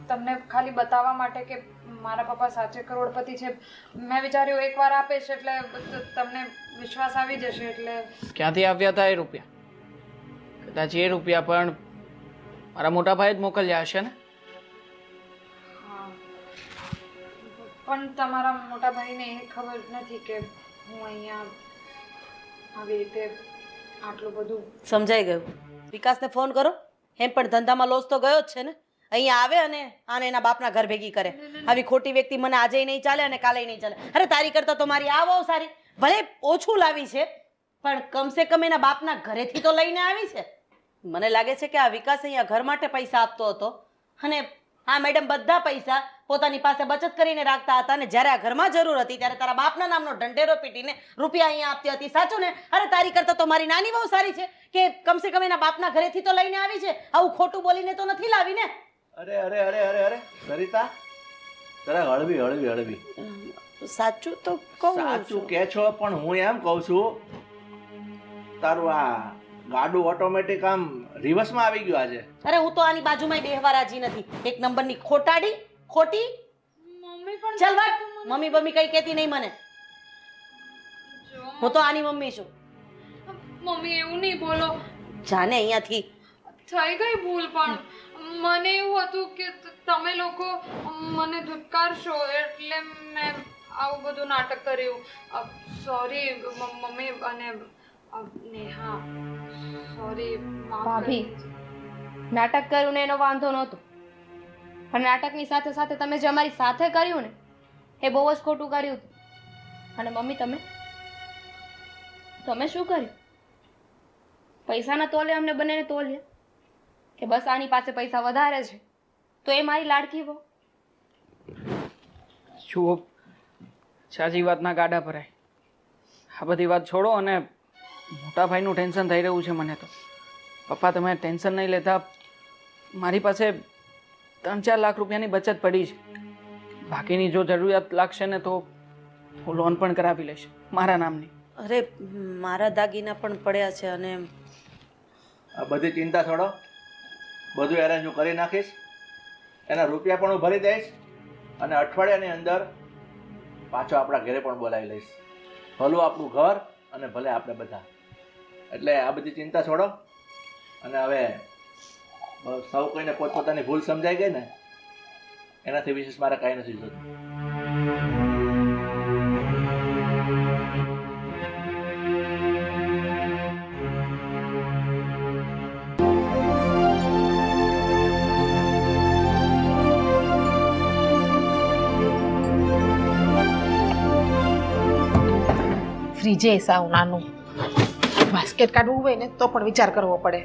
તમને ખાલી બતાવવા માટે કે મારા પપ્પા સાચે કરોડપતિ છે. મેં વિચાર્યું એકવાર આપીશ એટલે તમને વિશ્વાસ આવી જશે એટલે.
ક્યાંથી આવ્યા હતા એ રૂપિયા? કદાચ એ રૂપિયા પણ મારા મોટા ભાઈ જ મોકલ્યા હશે ને?
હા, પણ તમારા મોટા ભાઈને એ ખબર નથી કે હું અહીંયા આવી રીતે આટલું બધું.
સમજાઈ ગયું. વિકાસને ફોન કરો. એમ પણ ધંધામાં લોસ તો ગયો જ છે ને. અહીંયા આવે અને આને એના બાપના ઘર ભેગી કરે. આવી ખોટી વ્યક્તિ મને આજે નહીં ચાલે અને કાલે નહીં ચાલે. અરે તારી કરતા તો મારી આ બહુ સારી. ભલે ઓછું લાવી છે પણ કમસે કમ એના બાપના ઘરેથી તો લઈને આવી છે. મને લાગે છે કે આ વિકાસ અહીંયા ઘર માટે પૈસા આપતો હતો અને આ મેડમ બધા પૈસા પોતાની પાસે બચત કરીને રાખતા હતા અને જ્યારે આ ઘરમાં જરૂર હતી ત્યારે તારા બાપના નામનો ઢંઢેરો પીટીને રૂપિયા અહીંયા આપતી હતી. સાચું ને? અરે તારી કરતા તો મારી નાની બહુ સારી છે કે કમસે કમ એના બાપના ઘરેથી તો લઈને આવી છે. આવું ખોટું બોલીને તો નથી લાવી ને.
અરે અરે અરે અરે અરે સરિતા, જરા હળવી હળવી હળવી.
સાચું તો કહું
સાચું
છું.
કે છો પણ હું એમ કહું છું તારું આ ગાડું ઓટોમેટિક આમ રિવર્સમાં આવી ગયું આજે.
અરે હું તો આની બાજુમાં બેહવા રાજી નથી. એક નંબરની ખોટાડી, ખોટી.
મમ્મી પણ
ચાલ વાત. મમ્મી બમ્મી કઈ કહેતી નહીં મને. હું તો આની મમ્મી છું.
મમ્મી એવું નહીં બોલો.
જાને અહીંયાથી.
થઈ ગઈ ભૂલ પણ મને એવું હતું કે તમે લોકો મને ધુતકારશો એટલે મેં આવું બધું નાટક કર્યું. સોરી મમ્મી અને નેહા, સોરી.
ભાભી, નાટક કર્યું ને એનો વાંધો નહોતો પણ નાટકની સાથે સાથે તમે જે અમારી સાથે કર્યું ને એ બહુ જ ખોટું કર્યું હતું. અને મમ્મી તમે શું કર્યું? પૈસાના તોલે અમને બંનેને તોલ્યા કે બસ આની પાસે પૈસા વધારે છે તો એ મારી લાડકી વહુ.
જુઓ, સાચી વાતના ગાડા ભરાય. આ બધી વાત છોડો અને મોટા ભાઈનું ટેન્શન થઈ રહ્યું છે મને તો. પપ્પા તમે ટેન્શન નહીં લેતા. મારી પાસે 3-4 લાખ રૂપિયાની બચત પડી છે. બાકીની જો જરૂરિયાત લાગશે ને તો હું લોન પણ કરાવી લઈશ મારા નામની.
અરે મારા દાગીના પણ પડ્યા છે અને
આ બધી ચિંતા છોડો. બધું એરેન્જ હું કરી નાખીશ. એના રૂપિયા પણ હું ભરી દઈશ અને અઠવાડિયાની અંદર પાછો આપણા ઘરે પણ બોલાવી લઈશ. ભલું આપણું ઘર અને ભલે આપણે બધા. એટલે આ બધી ચિંતા છોડો અને હવે સૌ કોઈને પોતપોતાની ભૂલ સમજાઈ ગઈ ને એનાથી વિશેષ મારે કાંઈ નથી જોતું.
ફ્રીજે સાવ નાનું. બાસ્કેટ કાઢવું હોય ને તો પણ વિચાર કરવો પડે.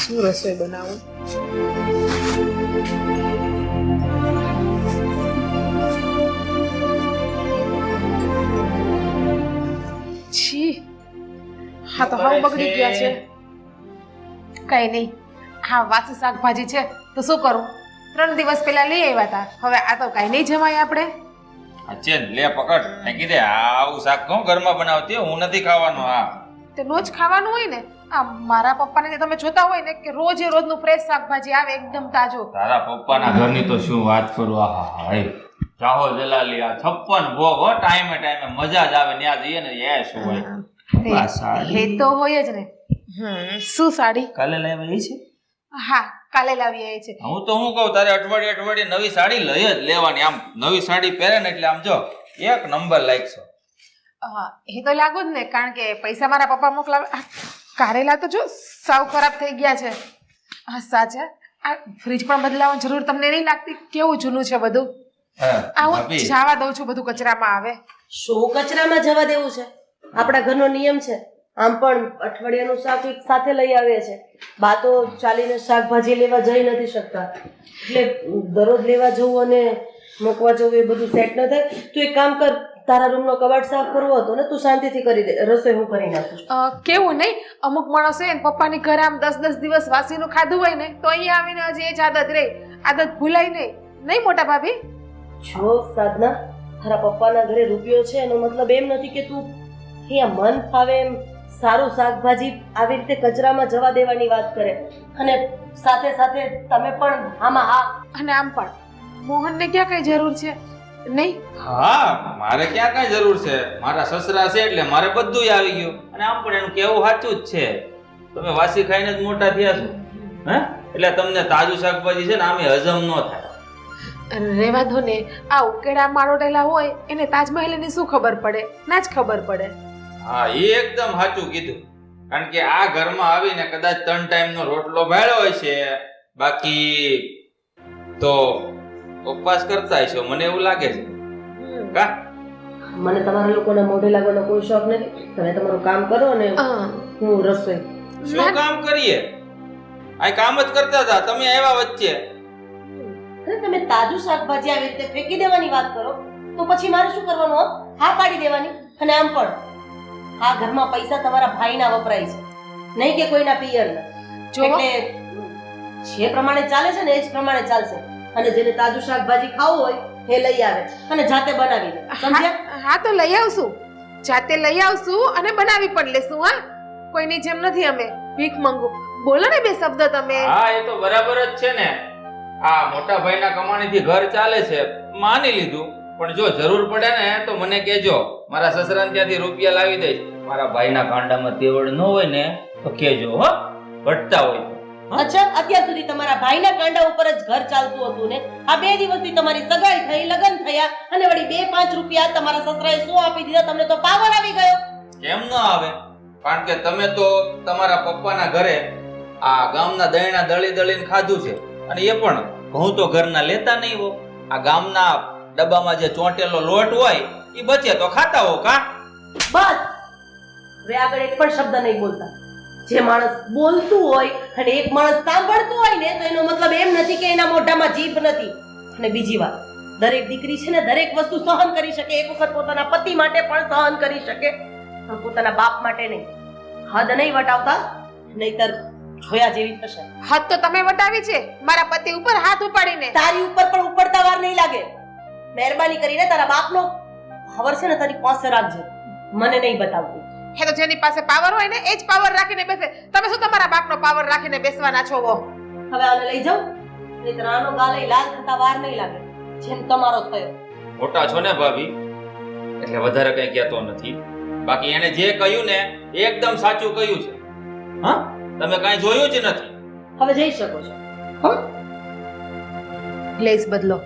શું રસોઈ બનાવું? છી, હા તો હાવ બગડી ગયા છે. કઈ નહીં, હા વાસી શાકભાજી છે તો શું કરું? 3 દિવસ પહેલા લઈ આવ્યા હતા. હવે આ તો કઈ નહીં જમાય આપણે.
અચ્છા લે પકડ. મેં કીધે આવું શાક કોણ ઘરમાં બનાવતી? હું નથી ખાવાનો. હા
તે રોજ ખાવાનું હોય ને. આ મારા પપ્પાને તમે જોતા હોય ને કે રોજે રોજનું ફ્રેશ શાકભાજી આવે એકદમ તાજો.
તારા પપ્પાના ઘરની તો શું વાત કરું. આહા હાય જાહો જલાલી આ 56 ભોગ હો ટાઈમે ટાઈમે મજા જ આવે ત્યાં જઈએ ને એ શું હોય. આ સાડી
એ તો હોય જ ને. શું સાડી?
કાલે લેવા છે.
હા કાલે લાવી આવી છે.
હું તો હું કહું તારે અઠવાડિયે નવી સાડી લઈ જ લેવાની. આમ નવી સાડી પહેરે ને એટલે આમ જો એક નંબર લાગશો.
એ તો લાગુ જ ને કારણ કે પૈસા મારા પપ્પા મોકલાવે. કારેલા તો જો સાવ ખરાબ થઈ ગયા છે. હા સાચા આ ફ્રીજ પણ બદલાવવાની જરૂર તમને નહીં લાગતી? કેવું જૂનું છે બધું. આ હું જવા દઉં છું બધું કચરામાં આવે.
શું કચરામાં જવા દેવું છે? આપણા ઘરનો નિયમ છે. આમ પણ અઠવાડિયાનું શાક એક સાથે લઈ આવીએ છે. બા તો ચાલીને શાકભાજી લેવા જઈ નથી શકતા એટલે દરરોજ લેવા જવું અને મૂકવા જવું એ બધું સેટ ન થાય. તું એક કામ કર, તારા રૂમનો કબાટ સાફ કરવો હતો ને, તું શાંતિથી કરી દે. રસોઈ હું કરી નાખું.
કેવું નહીં, અમુક માણસો હોય ને પપ્પાની ઘરે આમ 10-10 દિવસ વાસીનું ખાધું હોય ને તો અહીંયા આવીને હજી એ જ આદત રહે. આદત ભૂલાય નહીં. નહીં મોટા ભાભી?
જો સાધના, તારા પપ્પાના ઘરે રૂપિયો છે એનો મતલબ એમ નથી કે તું અહીંયા મન ફાવે એમ સારું શાકભાજી આવી રીતે કચરામાં જવા દેવાની વાત કરે. અને સાથે સાથે તમે પણ આમાં હા.
અને આમ પણ મોહનને ક્યાં કઈ જરૂર છે? નહીં.
હા મારે ક્યાં કઈ જરૂર છે. મારા સસરા છે એટલે મારે બધું આવી ગયું. અને આમ પણ એનું કેવું સાચું જ છે. તમે વાસી ખાઈને જ મોટા થયા છો હે એટલે તમને તાજું શાકભાજી છે ને આમે હજમ ન થાય.
રેવા દો ને. આ ઉકેડા મારોડેલા હોય એને તાજમહેલની શું ખબર પડે? ના જ ખબર પડે.
હા એ એકદમ સાચું કીધું. કારણ કે આ ઘરમાં આવીને કદાચ 3 ટાઈમનો રોટલો ભાળ્યો હોય છે, બાકી તો ઉપવાસ કરતા હશો મને એવું લાગે છે. કા
મને તમારા લોકોના મોઢે લાગવાનો કોઈ શોખ નથી. તમે તમારું કામ કરો અને હું રસોઈ.
શું કામ કરીએ? આ કામ જ કરતા હતા તમે આવ્યા વચ્ચે.
અરે તમે તાજું શાકભાજી આવી રીતે ફેંકી દેવાની વાત કરો તો પછી મારે શું કરવાનું? હા પાડી દેવાની. અને આમ પણ આ ઘરમાં પૈસા તમારા ભાઈના વપરાય છે, નહીં કે કોઈના પિયરના. એટલે જે પ્રમાણે ચાલે છે ને એ જ પ્રમાણે ચાલશે. અને જેને તાજું શાકભાજી ખાવું હોય એ લઈ આવે અને જાતે બનાવી લે. સમજ્યા?
હા તો લઈ આવશું. જાતે લઈ આવશું અને બનાવી પણ લેશું. હા કોઈની જેમ નથી અમે ભીખ માંગુ. બોલો ને 2 શબ્દ તમે.
હા એ તો બરાબર જ છે ને. આ મોટા ભાઈના કમાણીથી ઘર ચાલે છે માની લીધું. પણ જો જરૂર પડે ને તો મને કહેજો. મારા સસરાને ત્યાંથી રૂપિયા લાવી દઈશ. મારા ભાઈના કાંડામાં તેવડ ન હોય ને તો કહેજો હો, ઘટતા હોય તો.
અચ્છા, અત્યાર સુધી તમારા ભાઈના કાંડા ઉપર જ ઘર ચાલતું હતું ને? આ 2 દિવસથી તમારી સગાઈ થઈ, લગ્ન થયા અને વળી 2-5 રૂપિયા તમારા સસરાએ શું આપી દીધા? તમને તો પાવર આવી ગયો.
કેમ ન આવે? કારણ કે તમે તો તમારા પપ્પાના ઘરે આ ગામના દહીંના દળીને ખાધું છે. અને એ પણ ઘઉં તો ઘરના લેતા નહીં હો. આ ગામના ડબ્બામાં જે ચોંટેલો લોટ હોય એ બચે તો ખાતા હો. કા
બસ હવે આગળ એક પણ શબ્દ નહીં બોલતા. જે માણસ બોલતું હોય અને એક માણસ સાંભળતું હોય ને તો એનો મતલબ એમ નથી કે એના મોઢામાં જીભ નથી. અને બીજી વાત, દરેક દીકરી છે ને દરેક વસ્તુ સહન કરી શકે. એક વખત પોતાના પતિ માટે પણ સહન કરી શકે, પણ પોતાના બાપ માટે નહીં. હદ નહીં વટાવતા, નહીતર જોયા જેવી થશે.
હાથ તો તમે વટાવી છે મારા પતિ ઉપર હાથ ઉપાડીને.
તારી ઉપર પણ ઉપડતા વાર નહીં લાગે. મહેરબાની કરીને તારા બાપનો પાવર છે ને તારી પાસે રાખજે, મને નહીં બતાવતી.
હે તો જેની પાસે પાવર હોય ને એ જ પાવર રાખીને બેસે. તમે શું તમારા બાપનો પાવર રાખીને બેસવાના છો?
હવે આને લઈ જાઉં, નહીંતર આનો ગાલે લાલ થતા વાર નહીં લાગે જેમ તમારો થયો.
મોટા છો ને ભાભી એટલે વધારે કઈ કહેતો નથી. બાકી એને જે કહ્યું ને એકદમ સાચું કહ્યું છે. હા તમે કઈ જોયું જ નથી.
હવે જઈ શકો છો.
પ્લેસ બદલો.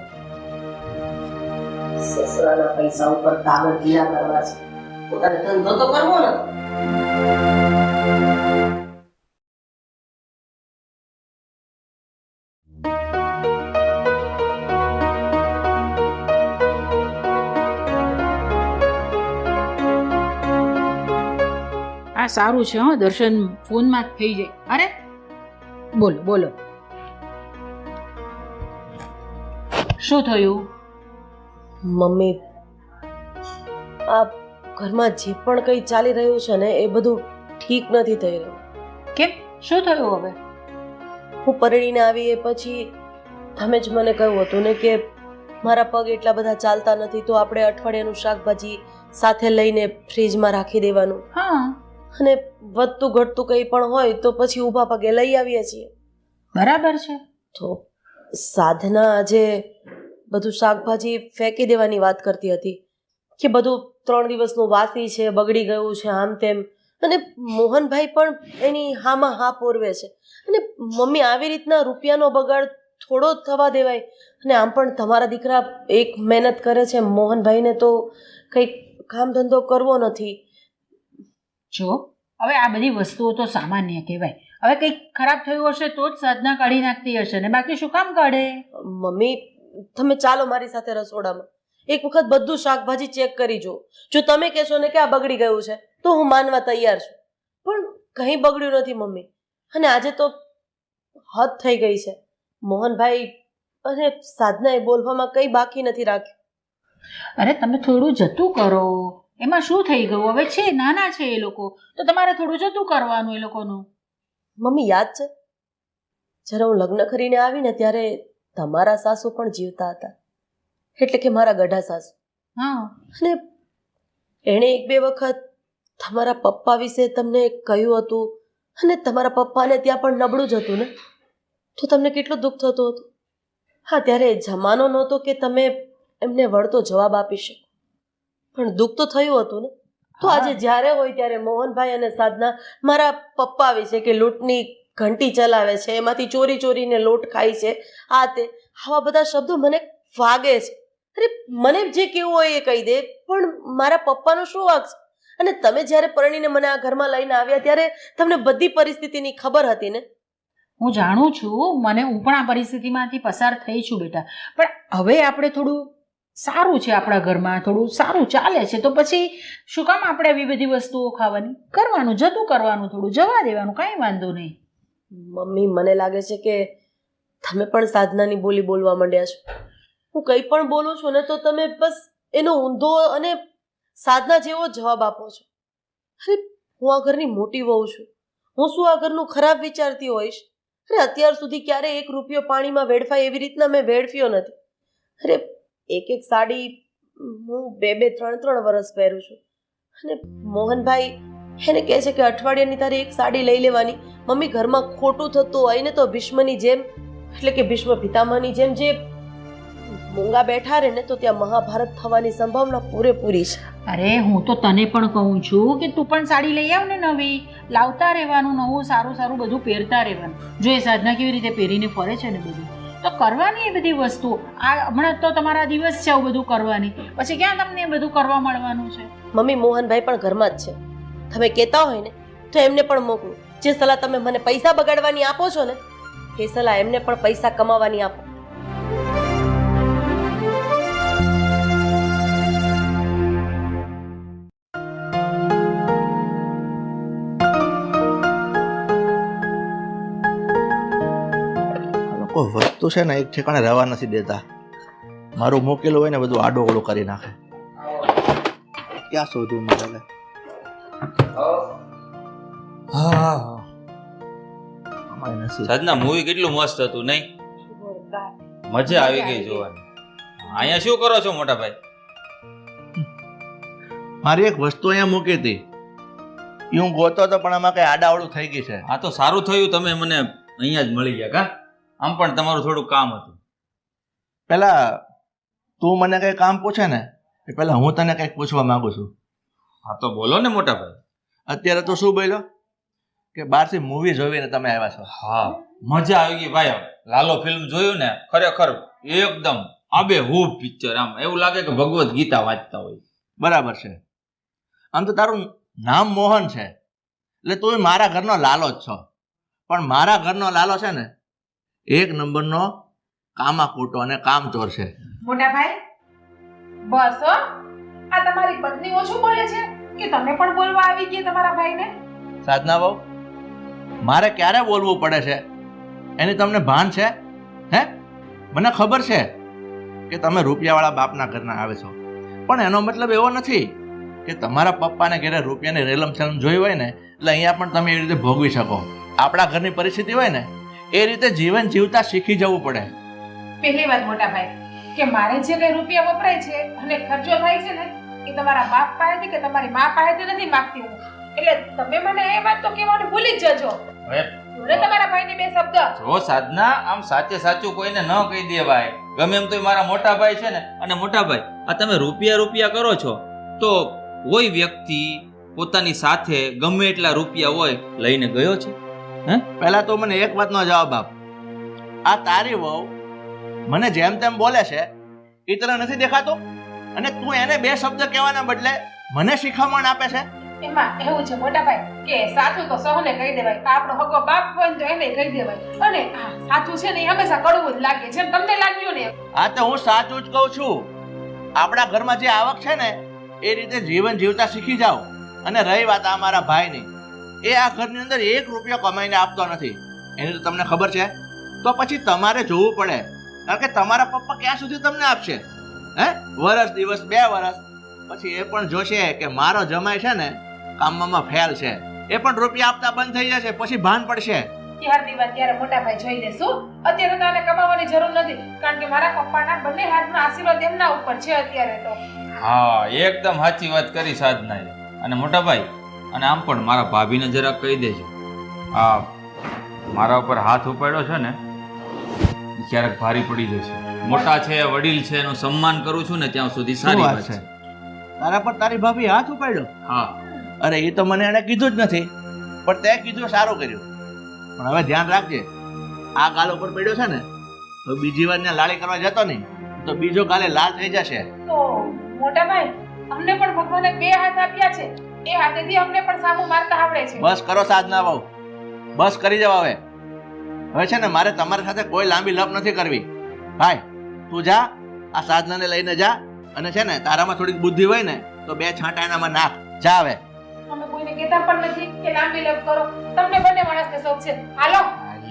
સસરાના પૈસા ઉપર કાગળ ઢીલા કરવા છે, પોતાને ધંધો તો કરવો ને.
આ સારું છે. હો દર્શન ફોનમાં જ થઈ જાય. અરે બોલો બોલો, શું થયું?
મમ્મી, આ ઘરમાં જે પણ કંઈ ચાલી રહ્યું છે ને એ બધું ઠીક નથી થઈ રહ્યું.
કેમ? શું થયું હવે?
હું પરણીને આવી એ પછી તમે જ મને કહ્યું હતું ને કે મારા પગ એટલા બધા ચાલતા નથી તો આપણે અઠવાડિયાનું શાકભાજી સાથે લઈને ફ્રીજમાં રાખી દેવાનું.
હા
અને વધતું ઘટતું કંઈ પણ હોય તો પછી ઊભા પગે લઈ આવીએ છીએ.
બરાબર છે.
તો સાધના આજે બધું શાકભાજી ફેંકી દેવાની વાત કરતી હતી કે બધું 3 દિવસનું વાસી છે, બગડી ગયું છે, આમ તેમ. અને મોહનભાઈ પણ એની હામાં હા પોરવે છે. અને મમ્મી આવી રીતના રૂપિયાનો બગાડ થોડો જ થવા દેવાય. અને આમ પણ તમારા દીકરા એક મહેનત કરે છે, મોહનભાઈને તો કંઈક કામ ધંધો કરવો નથી.
જો હવે આ બધી વસ્તુઓ તો સામાન્ય કહેવાય. હવે કંઈક ખરાબ થયું હશે તો જ સાધના કાઢી નાખતી હશે ને, બાકી શું કામ કાઢે?
મમ્મી તમે ચાલો મારી સાથે રસોડામાં, એક વખત બધું શાકભાજી ચેક કરી જુઓ. જો તમે કહેશો ને કે આ બગડી ગયું છે તો હું માનવા તૈયાર છું, પણ કંઈ બગડ્યું નથી મમ્મી. અને આજે તો હદ થઈ ગઈ છે. મોહનભાઈ અને સાધનાએ બોલવામાં કંઈ બાકી નથી રાખ્યું.
અરે તમે થોડું જતું કરો, એમાં શું થઈ ગયું? હવે છે નાના છે એ લોકો, તો તમારે થોડું જતું કરવાનું એ લોકોનું.
મમ્મી યાદ છે જ્યારે હું લગ્ન કરીને આવીને ત્યારે તમારા સાસુ પણ જીવતા હતા, એટલે કે મારા ગઢા સાસુ.
હા,
અને એણે 1-2 વખત તમારા પપ્પા વિશે તમને કહ્યું હતું, અને તમારા પપ્પાને ત્યાં પણ નબળું જ હતું ને, તો તમને કેટલું દુઃખ થતું હતું. હા, ત્યારે જમાનો નહોતો કે તમે એમને વળતો જવાબ આપી શકો, પણ દુઃખ તો થયું હતું ને. તો આજે જ્યારે હોય ત્યારે મોહનભાઈ અને સાધના મારા પપ્પા વિશે કે લૂંટની ઘંટી ચલાવે છે, એમાંથી ચોરી ચોરીને લોટ ખાય છે, આ તે આવા બધા શબ્દો મને વાગે છે. અરે મને જે કેવું હોય એ કહી દે, પણ મારા પપ્પાનો શું વાંક છે? અને તમે જ્યારે પરણીને મને આ ઘરમાં લઈને આવ્યા ત્યારે તમને બધી પરિસ્થિતિની ખબર હતી ને.
હું જાણું છું, હું પણ આ પરિસ્થિતિમાંથી પસાર થઈ છું બેટા, પણ હવે આપણે થોડું સારું છે, આપણા ઘરમાં થોડું સારું ચાલે છે, તો પછી શું કામ આપણે આવી બધી વસ્તુઓ ખાવાની? કરવાનું, જતું કરવાનું, થોડું જવા દેવાનું, કાંઈ વાંધો નહીં.
મમ્મી મને લાગે છે કે તમે પણ સાધનાની બોલી બોલવા માંડ્યા છો. હું કંઈ પણ બોલું છું ને તો તમે બસ એનો ઊંધો અને સાધના જેવો જવાબ આપો છો. અરે હું આ ઘરની મોટી વહુ છું, હું શું આ ઘરનું ખરાબ વિચારતી હોઈશ? અરે અત્યાર સુધી ક્યારે 1 રૂપિયો પાણીમાં વેડફાય એવી રીતના મેં વેડફ્યો નથી. અરે એક સાડી હું 2-3 વર્ષ પહેરું છું, અને મોહનભાઈ એને કહે છે કે અઠવાડિયાની તારી 1 સાડી લઈ લેવાની. મમ્મી ઘરમાં ખોટું થતું હોય ને તો ભીષ્મની જેમ, એટલે કે ભીષ્મ પિતામહની જેમ જે મૂંગા બેઠા રહે ને તો ત્યાં મહાભારત થવાની સંભાવના પૂરેપૂરી છે.
અરે હું તો તને પણ કહું છું કે તું પણ સાડી લઈ આવ ને, નવી લાવતા રહેવાનું, નવું સારું સારું બધું પહેરતા રહેવાનું. જો એ સાધના કેવી રીતે પહેરીને ફરે છે ને બધું, તો કરવાની એ બધી વસ્તુઓ. આ હમણાં તો તમારા દિવસ છે આવું બધું કરવાની, પછી ક્યાં તમને એ બધું કરવા મળવાનું છે?
મમ્મી મોહનભાઈ પણ ઘરમાં જ છે, તમે કહેતા હોય ને તો એમને પણ મોકલો. જે સલાહ તમે મને પૈસા બગાડવાની આપો છો ને એ સલાહ એમને પણ પૈસા કમાવાની આપો.
કોઈ વસ્તુ છે ને એક ઠેકાણે રહેવા નથી દેતા. મારું મૂકેલું હોય ને બધું આડોગળું કરી નાખે. ક્યાં શોધું મારે?
સાધના મૂવી કેટલું મસ્ત હતું નહીં? મજા આવી ગઈ જોવાની. અહીંયા શું કરો છો મોટા ભાઈ?
મારી એક વસ્તુ અહીંયા મૂકી હતી, એ હું ગોતો તો પણ આમાં કઈ આડાવડું થઈ ગઈ છે.
આ તો સારું થયું તમે મને અહીંયા જ મળી ગયા. કા આમ પણ તમારું થોડું કામ હતું.
પેલા તું મને કઈ કામ પૂછે ને એ પેલા હું તને કઈક પૂછવા માંગુ છું.
હા તો બોલો ને મોટા ભાઈ.
અત્યારે તો શું બોલ્યો કે બહારથી મૂવી જોઈને તમે આવ્યા છો?
હા મજા આવી ગઈ ભાઈ. લાલો ફિલ્મ જોયું ને, ખરેખર એકદમ આબેહૂબ પિક્ચર. આમ એવું લાગે કે ભગવદ્ ગીતા વાંચતા હોય.
બરાબર છે. આમ તો તારું નામ મોહન છે એટલે તું મારા ઘરનો લાલો જ છો, પણ મારા ઘરનો લાલો છે ને 1 નંબરનો કામાખોટો અને કામચોર છે.
મોટા ભાઈ બસ હો, આ તમારી પત્ની ઓછું બોલે છે કે તમે પણ બોલવા આવી ગયા તમારા ભાઈને?
સાધના બહુ મારે ક્યારે બોલવું પડે છે એની તમને ભાન છે? હે, મને ખબર છે કે તમે રૂપિયાવાળા બાપના ઘરના આવે છો, પણ એનો મતલબ એવો નથી કે તમારા પપ્પાને ઘરે રૂપિયાની રેલમ છેલમ જોઈ હોય ને એટલે અહીંયા પણ તમે એવી રીતે ભોગવી શકો. આપણા ઘરની પરિસ્થિતિ હોય ને એ રીતે જીવન જીવતા શીખી જવું પડે.
પહેલી વાત મોટા ભાઈ કે મારે જે કઈ રૂપિયા વપરાય છે અને ખર્ચો થાય છે ને એ તમારા બાપ પાસેથી કે તમારી મા પાસેથી નથી માંગતી હું. એટલે તમે મને એ વાત તો કહેવાનું ભૂલી જ જજો.
હવે
મને તમારા ભાઈની બે શબ્દ.
જો સાધના, આમ સાચે સાચું કોઈને ન કહી દેવાય. ગમે એમ તો મારા મોટા ભાઈ છે ને. અને મોટા ભાઈ, આ તમે રૂપિયા કરો છો તો કોઈ વ્યક્તિ પોતાની સાથે ગમે એટલા રૂપિયા હોય લઈને ગયો છે? હે?
પહેલા તો મને એક વાતનો જવાબ આપ. આ તારી વહુ મને જેમ તેમ બોલે છે એ તને નથી દેખાતો? અને તું એને બે શબ્દ કહેવાના બદલે મને શિખામણ આપે છે?
એમાં એવું છે મોટા ભાઈ કે સાચું તો સૌને કહી દેવાય. આપણો હગો બાપ હોય ને તો એને કહી દેવાય. અને આ સાચું છે ને એ હંમેશા કડવું જ લાગે છે. તમને લાગ્યું ને?
આ તો હું સાચું જ કહું છું. આપણા ઘરમાં જે આવક છે ને એ રીતે જીવન જીવતા શીખી જાઓ. અને રહી વાત આ મારા ભાઈની, એ આ ઘરની અંદર 1 રૂપિયો કમાઈને આપતો નથી. એની તો તમને ખબર છે. તો પછી તમારે જોવું પડે, કારણ કે તમારા પપ્પા ક્યાં સુધી તમને આપશે? હે? વરસ દિવસ 2 વર્ષ પછી એ પણ જોશે કે મારો જમાઈ છે ને કામમાં ફેલ છે. એ પણ રૂપિયા આપતા બંધ થઈ જશે, પછી ભાન પડશે.
ત્યારની વાત ત્યારે મોટા ભાઈ જોઈ લેશું. અત્યારે તો આને કમાવાની જરૂર નથી, કારણ કે મારા પપ્પાના બંને હાથના આશીર્વાદ એમના ઉપર છે અત્યારે તો.
હા, એકદમ સાચી વાત કરી સાધનાએ. અને મોટા ભાઈ, અને આમ પણ મારા ભાભીને જરાક કહી દેજો, આ મારા ઉપર હાથ ઉપાડ્યો છે ને ક્યારેક ભારી પડી જશે. મોટા છે, વડીલ છે, એનું સન્માન કરું છું ને ત્યાં સુધી સારી વાત છે.
તારા પર તારી ભાભી હાથ ઉપાડ્યો?
હા.
અરે એ તો મને એને કીધું જ નથી, પણ તે કીધું સારું કર્યું. પણ હવે ધ્યાન રાખજે, આ ગાલ ઉપર પડ્યો છે ને તો બીજી વાર ત્યાં લાળી કરવા જતો નહીં તો બીજો ગાલે લાલ થઈ જશે.
તો મોટા ભાઈ, અમને પણ ભગવાને 2 હાથ આપ્યા છે. એ હાથેથી અમને પણ સામું મારતા આવડે છે.
બસ કરો સાધના બહુ, બસ કરી જાવ હવે. હવે છે ને મારે તમારી સાથે કોઈ લાંબી લપ નથી કરવી. ભાઈ તું જા, આ સાધનાને લઈને જા, અને છે ને તારામાં થોડીક બુદ્ધિ હોય ને તો 2 છાંટા એનામાં નાખ. જા હવે.
અમે કોઈને કહેતા પણ નથી કે લાંબી લપ કરો. તમને બંને માણસને શોખ છે. હાલો,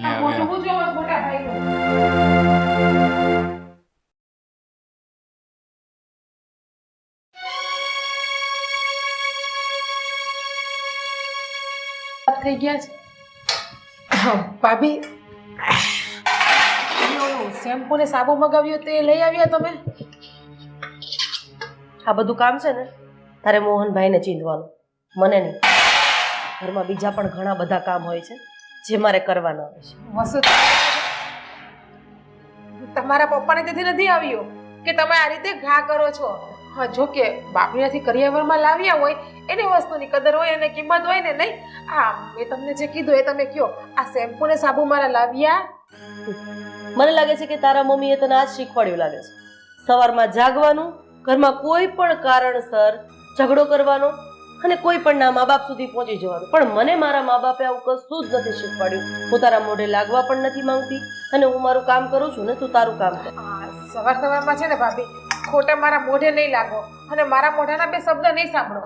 આ મોઢું બુજો મોટા ભાઈનું. થઈ ગયા છે. ભાભી, શેમ્પુ ને સાબુ મગાવ્યો તે લઈ આવ્યા તમે?
આ બધું કામ છે ને તારે મોહનભાઈને ચીંધવાનું, મને નહીં. ઘરમાં બીજા પણ ઘણા બધા કામ હોય છે જે મારે કરવાના હોય છે.
વસુ, તમારા પપ્પાને તેથી નથી આવ્યો કે તમે આ રીતે ઘા કરો છો. હા, જો કે બાપણીયાથી કરિયાવરમાં લાવ્યા હોય એની વસ્તુની કદર હોય અને કિંમત હોય ને. નહીં, આ મેં તમને જે કીધું એ તમે કયો. આ શેમ્પુ ને સાબુ મારા લાવ્યા?
મને લાગે છે કે તારા મમ્મીએ તને આજ શીખવાડ્યું લાગે છે. સવારમાં જાગવાનું, ઘરમાં કોઈ પણ કારણસર ઝઘડો કરવાનો અને કોઈ પણ મા બાપ સુધી પહોંચી જવાનું. પણ મને મારા મા બાપે આવું કશું જ નથી શીખવાડ્યું. હું તારા મોઢે લાગવા પણ નથી માંગતી અને હું મારું કામ કરું છું ને તું તારું કામ કર.
સવાર સવારમાં છે ને ભાભી, ખોટા મારા મોઢે નહીં લાગો અને મારા મોઢાના 2 શબ્દ નહીં સાંભળો.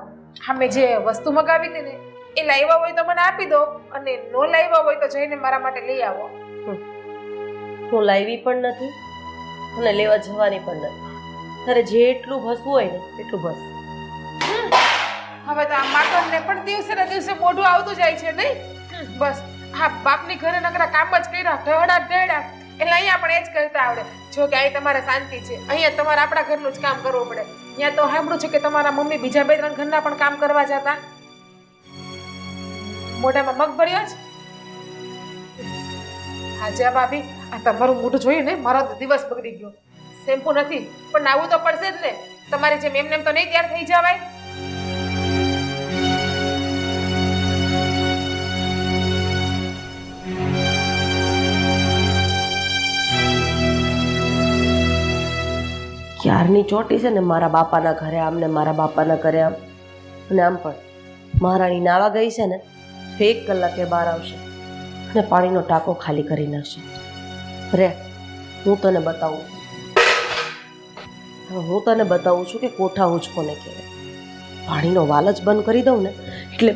અમે જે વસ્તુ મગાવી હતી ને એ લાવ્યા હોય તો મને આપી દો, અને નો લાવ્યા હોય તો જઈને મારા માટે લઈ આવો.
હું લાવી પણ નથી અને લેવા જવાની પણ નથી. તારે જેટલું ભસવું હોય ને એટલું ભસ.
હવે તો આ માટોને પણ દિવસે ને દિવસે મોઢું આવતું જાય છે નહીં? બસ આ બાપની ઘરે નકરા કામ જ કર્યા, ઢળા. એટલે અહીંયા પણ એ જ કરતા આવડે. જો કે અહીં તમારે શાંતિ છે, અહીંયા તમારે આપણા ઘરનું જ કામ કરવું પડે. અહીંયા તો સાંભળ્યું છે કે તમારા મમ્મી બીજા 2-3 ઘરના પણ કામ કરવા જતા. મોઢામાં મગ ભર્યો જ. હાજા ભાભી, આ તમારું મોઢું જોયું ને મારો તો દિવસ બગડી ગયો. શેમ્પુ નથી પણ નાવું તો પડશે જ ને. તમારી જેમ એમને તો નહીં તૈયાર થઈ જવાય.
ક્યારની ચોટી છે ને મારા બાપાના ઘરે આમ ને મારા બાપાના ઘરે આમ. અને આમ પણ મહારાણી નાવા ગઈ છે ને 1 કલાકે બહાર આવશે અને પાણીનો ટાંકો ખાલી કરી નાખશે. રે, હું તને બતાવું છું કે કોઠા ઉંચ કોને કહેવાય. પાણીનો વાલ જ બંધ કરી દઉં ને એટલે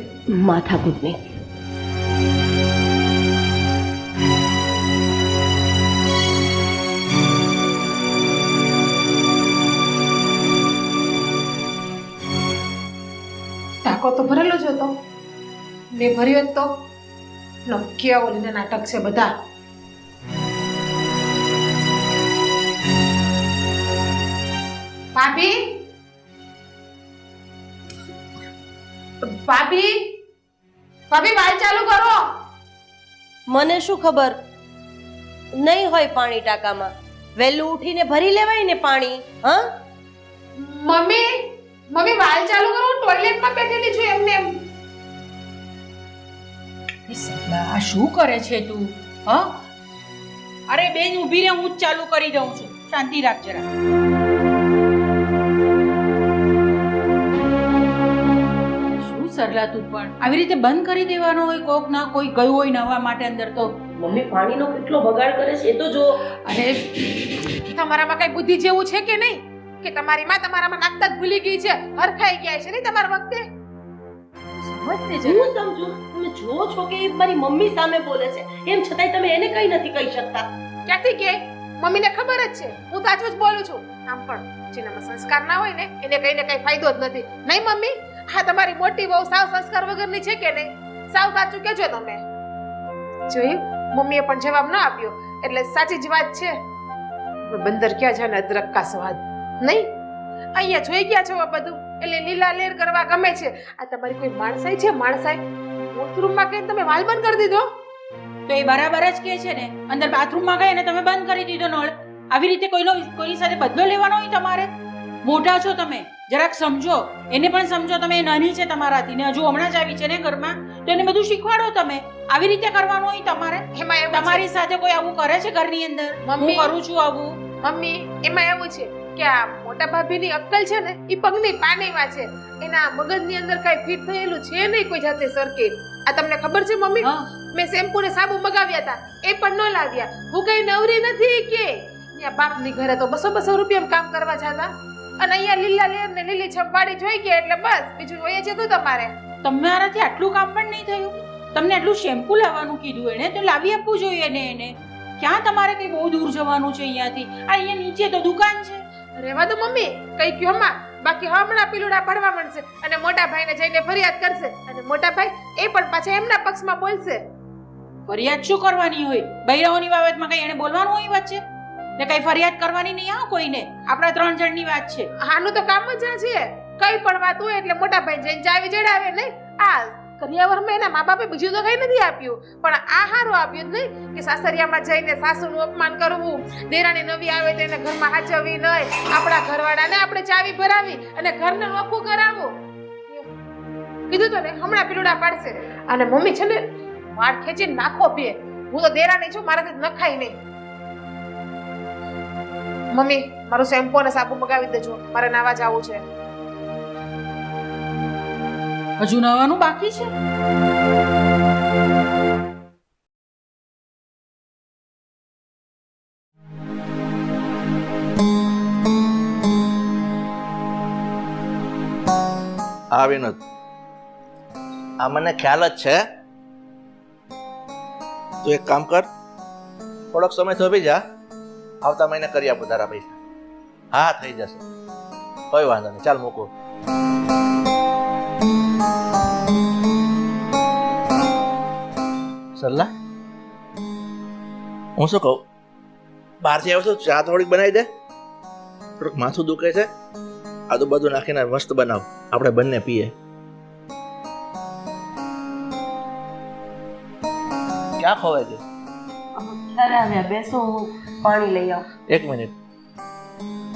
માથાકૂટ નહીં.
ટાંકો તો ભરેલો જ હતો, મેં ભર્યો જ તો. કેવા ઓલીને નાટક છે બધા. ભાભી, ભાભી વાલ ચાલુ કરો.
મને શું ખબર નહીં હોય પાણી ટાંકામાં. વહેલું ઉઠીને ભરી લેવાય ને પાણી. હા,
મમ્મી વાલ ચાલુ કરો. હું ટોયલેટમાં બેઠેલી છું એમને એમ.
એ સગલા, આ શું કરે છે તું? હા, અરે બેન ઊભી રહે, હું જ ચાલુ કરી દઉં છું. શાંતિ રાખ જરા. શું સરલા તું પણ આવી રીતે બંધ કરી દેવાનો હોય? કોક ના કોઈ ગયું હોય નવા માટે અંદર તો.
મમ્મી પાણીનો કેટલો બગાડ કરે છે એ તો જો.
અરે તમારામાં કઈ બુદ્ધિ જેવું છે કે નહીં? કે તમારી માં તમારામાં નાખતા જ ભૂલી ગઈ છે, હરખાઈ ગયા છે નહીં તમારા વખતે?
સમજતે
હું સમજુ, તમે જો છો કે એ મારી મમ્મી સામે બોલે છે, એમ છતાંય તમે એને કઈ નથી કહી શકતા.
ક્યાંથી કે? મમ્મીને ખબર જ છે હું સાચું જ બોલું છું. આમ પણ જેનામાં સંસ્કાર ના હોય ને એને કઈને કઈ ફાયદો જ નથી. નહીં મમ્મી? હા, તમારી મોટી બહુ સાવ સંસ્કાર વગરની છે કે નહીં? સાવ સાચું કહેજો તમે. જોયું, મમ્મીએ પણ જવાબ ન આપ્યો એટલે સાચી જ વાત છે. બંદર ક્યાં છે ને અદરક કા સ્વાદ નહીં? અહીંયા જોઈ ગયા છો આ બધું એટલે લીલા લેર કરવા ગમે છે. આ તમારી કોઈ માણસાઈ છે? માણસાઈ વોશરૂમમાં કઈ તમે વાલ બંધ કરી દીધો?
તો એ બરાબર જ કે છે ને, અંદર બાથરૂમમાં ગઈ ને તમે બંધ કરી દીધો નળ. આવી રીતે કોઈની સાથે બદલો લેવાનો હોય તમારે? મોટા છો તમે, જરાક સમજો. એને પણ સમજો, તમે એ નાની છે તમારાથી ને હજુ હમણાં જ આવી છે ને ઘરમાં, તો એને બધું શીખવાડો તમે. આવી રીતે કરવાનું હોય તમારે?
એમાં એવું
તમારી સાથે કોઈ આવું કરે છે ઘરની અંદર?
મમ્મી,
હું કરું છું આવું?
મમ્મી એમાં એવું છે કે આ મોટા ભાભીની અક્કલ છે ને એ પગની પાણીમાં છે. એના મગજની અંદર કઈ ફિટ થયેલું છે નહીં કોઈ જાતે સર્કિટ. આ તમને ખબર છે મમ્મી? મેં શેમ્પુ ને સાબુ મગાવ્યા હતા એ પણ ન લાવ્યા. હું કઈ નવરી નથી કે ત્યાં બાપની ઘરે તો 200 રૂપિયા કામ કરવા જતા અને અહીંયા લીલા લેર ને લીલી છંપાડી જોઈ ગયા એટલે બસ બીજું હોય છે તો તમારે.
તમારાથી આટલું કામ પણ નહીં થયું? તમને આટલું શેમ્પુ લાવવાનું કીધું એને તો લાવી આપવું જોઈએ ને એને. ક્યાં તમારે કઈ બહુ દૂર જવાનું છે અહીંયાથી? આ અહીંયા નીચે તો દુકાન છે.
રહેવા દો મમ્મી, કઈ કયો માં. બાકી હમણાં પીલુડા પડવા મળશે અને મોટા ભાઈને જઈને ફરિયાદ કરશે અને મોટા ભાઈ એ પણ પાછા એમના પક્ષમાં બોલશે.
ફરિયાદ શું કરવાની હોય? બૈરાઓની બાબતમાં કઈ એને બોલવાનું હોય વચ્ચે? ને કઈ ફરિયાદ કરવાની નહીં આ કોઈને. આપણા 3 જણની વાત છે.
આનું તો કામ જ આ છે. કઈ પણ વાત હોય એટલે મોટા ભાઈ જઈને ચાવી જડાવે નહીં. આ કરિયાવરમાં એના મા બાપે બીજું તો કઈ નથી આપ્યું પણ આ હારું આપ્યું જ નહીં કે સાસરિયામાં જઈને સાસુનું અપમાન કરવું, દેરાણી નવી આવે તો એને ઘરમાં હાચવવી નહીં, આપણા ઘરવાળાને આપણે ચાવી ભરાવી અને ઘરને નોખું કરાવવું. કીધું તો ને હમણાં પીલુડા પાડશે. અને મમ્મી છે ને વાળ ખેંચીને નાખો પે. હું તો દેરાણી છું, મારાથી નખાય નહીં. મમ્મી મારું શેમ્પુ અને સાબુ મગાવી દેજો, મારે નાવા જવું છે.
હજુ નવાનું બાકી છે?
આ વિનોદ, આ મને ખ્યાલ જ છે. તું એક કામ કર, થોડોક સમય થોભી જા, આવતા મહિને કરી આપું તારા પૈસા. હા થઈ જશે, કોઈ વાંધો નહીં. ચાલ મૂકો. સરલા, હું શું કહું, બહારથી આવ્યો છું, ચા થોડીક બનાવી દે. થોડુંક માથું દુખે છે, આદુ બાજુ નાખીને મસ્ત બનાવ, આપણે બંને પીએ. ક્યાં ખોવાય છે?
ક્યારે આવ્યા? બેસો, હું પાણી લઈ આવું.
1 મિનિટ.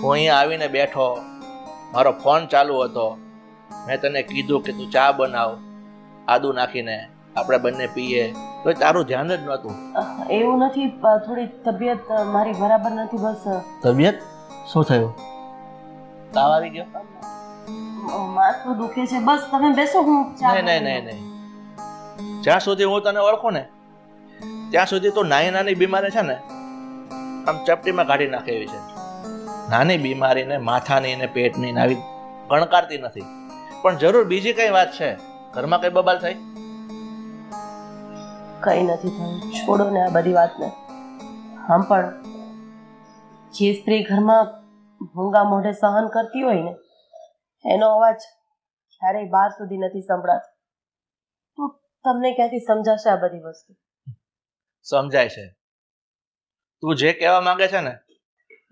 હું અહીંયા આવીને બેઠો, મારો ફોન ચાલુ હતો, મેં તને કીધું કે તું ચા બનાવ આદુ નાખીને, આપણે બંને પીએ, તો તારું ધ્યાન જ નહોતું.
એવું નથી, થોડી તબિયત મારી બરાબર નથી. બસ
તબિયત શું થયું? તાવ આવી ગયો?
માથું દુખે છે. બસ તમે બેસો, હું ચા
નહીં. જ્યાં સુધી હું તને ઓળખું ને ત્યાં સુધી તો નાની બીમારી છે ને આમ ચપટીમાં કાઢી નાખે એવી છે. નાની બીમારીને માથાની ને પેટની ને આવી ગણકારતી નથી. પણ જરૂર બીજી કઈ વાત છે? ઘરમાં કઈ બબાલ થઈ?
કઈ નથી થયું, છોડો ને આ બધી વાતને. આમ પણ જે સ્ત્રી ઘરમાં ભૂંગા મોઢે સહન કરતી હોય ને એનો અવાજ ક્યારેય બહાર સુધી નથી સંભળાતો. તો તમને ક્યાંથી સમજાશે આ બધી વસ્તુ?
સમજાય છે. તું જે કહેવા માંગે છે ને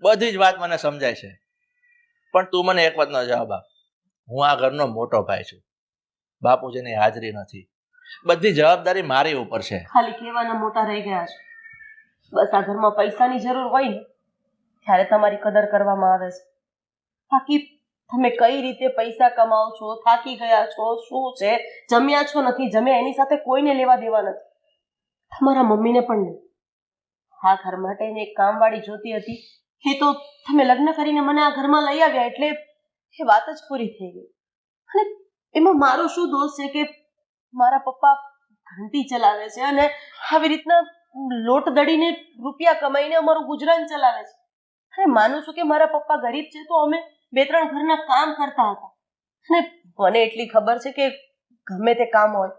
બધી જ વાત મને સમજાય છે, પણ તું મને એક વાતનો જવાબ આપ. હું આ ઘરનો મોટો ભાઈ છું, બાપુજીની હાજરી નથી. બધી જવાબદારી મારી ઉપર છે.
ખાલી કહેવાના મોટા રહી ગયા છે. બસ આ ઘરમાં પૈસાની જરૂર હોય ને ત્યારે તમારી કદર કરવામાં આવે છે. બાકી તમે કઈ રીતે પૈસા કમાઓ છો, થાકી ગયા છો, શું છે, જમ્યા છો નથી જમ્યા, એની સાથે કોઈને લેવા દેવા નથી. તમારા મમ્મીને પણ નહીં. આ ઘર માટે એને એક કામવાળી જોતી હતી, એ તો તમે લગ્ન કરીને મને આ ઘરમાં લઈ આવ્યા એટલે એ વાત જ પૂરી થઈ ગઈ. અને એમાં મારો શું દોષ છે કે મારા પપ્પા ઘંટી ચલાવે છે અને આવી રીતના લોટ દળીને રૂપિયા કમાઈને અમારું ગુજરાન ચલાવે છે. અને માનું છું કે મારા પપ્પા ગરીબ છે તો અમે 2-3 ઘરના કામ કરતા હતા. અને મને એટલી ખબર છે કે ગમે તે કામ હોય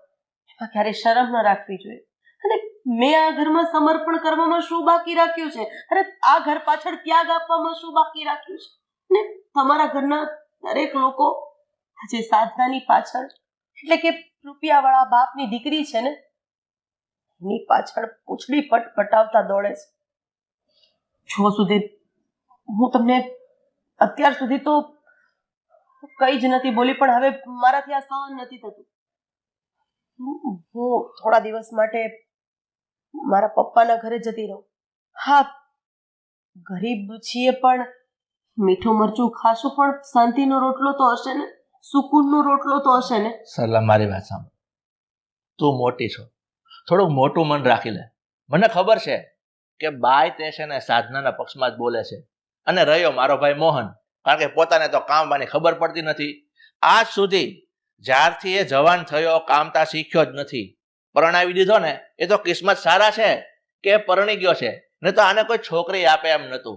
એમાં ક્યારેય શરમ ન રાખવી જોઈએ. અને મેં આ ઘરમાં સમર્પણ કરવામાં શું બાકી રાખ્યું છે? અરે આ ઘર પાછળ ત્યાગ આપવામાં શું બાકી રાખ્યું છે? અને તમારા ઘરના દરેક લોકો આજે સાધનાની પાછળ એટલે કે રૂપિયાવાળા બાપની દીકરી છે ને એની પાછળ પૂંછડી પટપટાવતા દોડે છે. જો સુધી હું તમને અત્યાર સુધી તો કઈ જ નથી બોલી પણ હવે મારાથી આ સહન નથી થતું. હું થોડા દિવસ માટે મારા પપ્પાના ઘરે જતી રહું. હા, ગરીબ છીએ પણ મીઠું મરચું ખાશું પણ શાંતિનો રોટલો તો હશે ને, સુકૂનનો રોટલો તો હશે ને.
સરલા, મારી વાત સાંભળ. તું મોટી છો, થોડુંક મોટું મન રાખી લે. મને ખબર છે કે બાય તે છે ને સાધનાના પક્ષમાં જ બોલે છે. અને રહ્યો મારો ભાઈ મોહન, કારણ કે પોતાને તો કામવાની ખબર પડતી નથી. આજ સુધી જ્યારથી એ જવાન થયો કામતા શીખ્યો જ નથી. પરણાવી દીધો ને એ તો કિસ્મત સારા છે કે પરણી ગયો છે, ને તો આને કોઈ છોકરી આપે એમ નતું.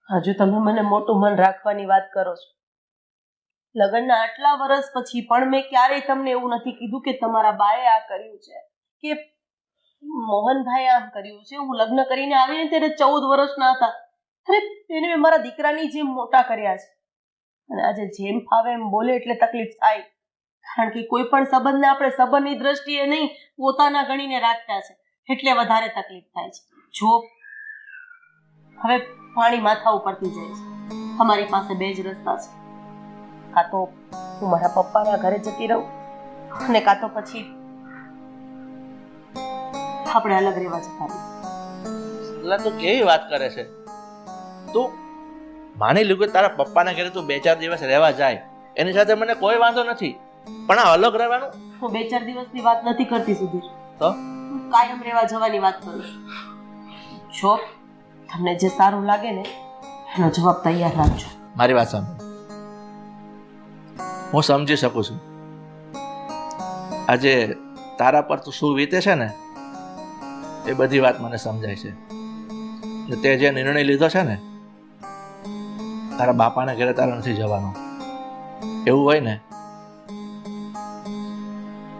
હજુ તમે મને મોટું મન રાખવાની વાત કરો છો. લગ્નના આટલા વર્ષ પછી પણ મેં ક્યારેય તમને એવું નથી કીધું કે તમારા બાએ આ કર્યું છે કે મોહનભાઈ આમ કર્યું છે. હું લગ્ન કરીને આવીને ત્યારે 14 વર્ષના હતા. અરે એને મેં મારા દીકરાની જેમ મોટા કર્યા છે. અને આજે જેમ ફાવે એમ બોલે એટલે તકલીફ થાય. કારણ કે કોઈ પણ સંબંધને આપણે સંબંધની દ્રષ્ટિએ નહીં પોતાના ગણીને રાખતા છે એટલે વધારે તકલીફ થાય છે. જો હવે પાણી માથા ઉપરથી જાય છે, અમારી પાસે 2 જ રસ્તા છે. કાં તો હું મારા પપ્પાના ઘરે જતી રહું અને કાં તો પછી આપણે અલગ રહેવા જતા રહીએ.
એટલે તું કેવી વાત કરે છે? તું માની લ્યું કે તારા પપ્પાના ઘરે તું 2-4 દિવસ રહેવા જાય, એની સાથે મને કોઈ વાંધો નથી, પણ આ અલગ રહેવાનું?
હું 2-4 દિવસની વાત નથી કરતી સુધીર,
તો
હું કાયમ રહેવા જવાની વાત કરું છું. જો તમને જે સારું લાગે ને એનો જવાબ તૈયાર રાખજો.
મારી વાત સાંભળ. હું સમજી શકું છું આજે તારા પર તું શું વીતે છે ને એ બધી વાત મને સમજાય છે. તે જે નિર્ણય લીધો છે ને તારા બાપાના ઘરે તારે નથી જવાનું, એવું હોય ને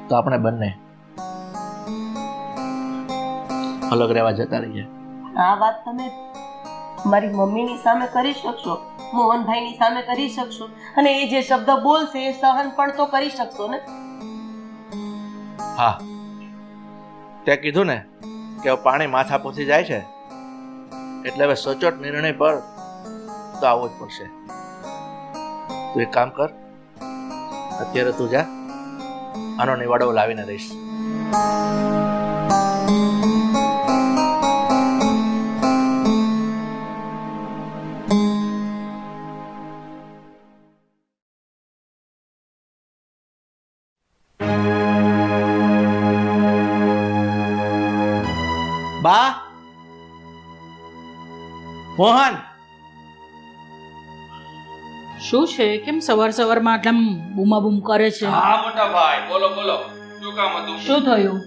તો આપણે બંને અલગ રહેવા જતા રહીએ.
આ વાત તમે મારી મમ્મીની સામે કરી શકશો, મોહનભાઈની સામે કરી શકશો, અને એ જે શબ્દ બોલશે એ સહન પણ તો કરી શકશો ને.
હા, તે કીધું ને કે પાણી માથા પૂછી જાય છે એટલે હવે સચોટ નિર્ણય પર તો આવવો જ પડશે. તું એક કામ કર, અત્યારે તું જા, આનો નિવાડો લાવીને રહીશ. બા, મોહન,
શું છે? કેમ સવાર સવારમાં આટલા બૂમાબૂમ કરે છે?
હા મોટા ભાઈ, બોલો બોલો, શું કામ હતું?
શું થયું?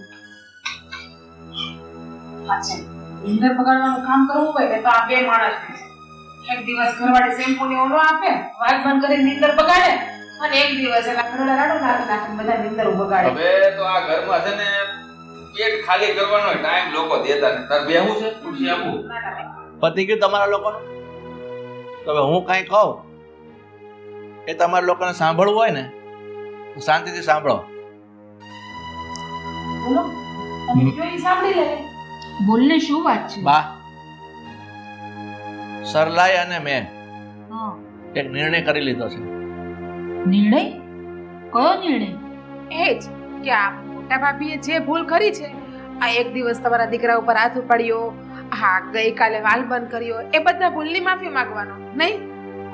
અંદર બગાડવાનું કામ કરવું હોય તો આ 2 માણસ છે. એક દિવસ ઘરવાળી શેમ્પૂની ઓલો આપે, વાત બંધ કરીને નીંદર બગાડે, અને એક દિવસ એલા ઘરવાળા રાડો નાખીને બધા નીંદર બગાડે.
હવે તો આ ઘરમાં છે ને પેટ ખાલી કરવાનો ટાઈમ લોકો દેતા ને તાર બેહું છે ખુરશી આપું.
પતી ગયું તમારા લોકોનું? તો હવે હું કાંઈ કહું એ તમારા લોકોને સાંભળવું હોય ને તો શાંતિથી સાંભળો.
બોલો, તમે જો ઈ સાંભળી લે.
બોલને, શું વાત છે?
બા, સરલાઈ અને મેં
હા.
એક નિર્ણય કરી લીધો છે.
નિર્ણય? કયો નિર્ણય?
એ જ કે આ મોટા ભાભીએ જે ભૂલ કરી છે, આ એક દિવસ તમારા દીકરા ઉપર હાથ ઉપાડ્યો, હા ગઈકાલે વાલ બંધ કર્યો, એ બધા ભૂલની માફી માંગવાનો નહીં?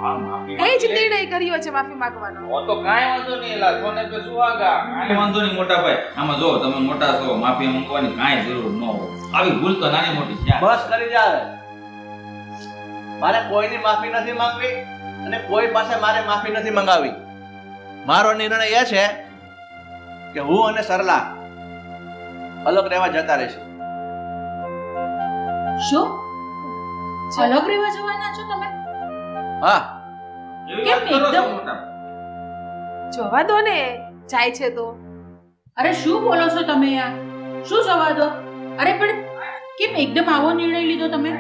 હા, માફી
એ જ
માંગી લે.
નિર્ણય કર્યો છે માફી માંગવાનો.
હો તો કાંઈ વાંધો નહીં, એલા સોને તો સુહાગા, કાંઈ વાંધો નહીં મોટા ભાઈ. આમાં જો તમે મોટા છો, માફી માંગવાની કાંઈ જરૂર ન હોય. આવી ભૂલ તો નાની મોટી છે.
બસ કરી જા હવે. મારે કોઈની માફી નથી માંગવી અને કોઈ પાસે મારે માફી નથી મંગાવી. મારો નિર્ણય એ છે કે હું અને સરલા અલગ રહેવા જતા રહીશું.
શું અલગ રહેવા જવાના છો તમે?
હા,
એવી
કેમ
વાત કરો છો
એકદમ?
મોટા?
જવા દો ને, જાય છે તો.
અરે શું બોલો છો તમે યાર? શું જવા દો? અરે પણ કેમ એકદમ આવો નિર્ણય લીધો તમે?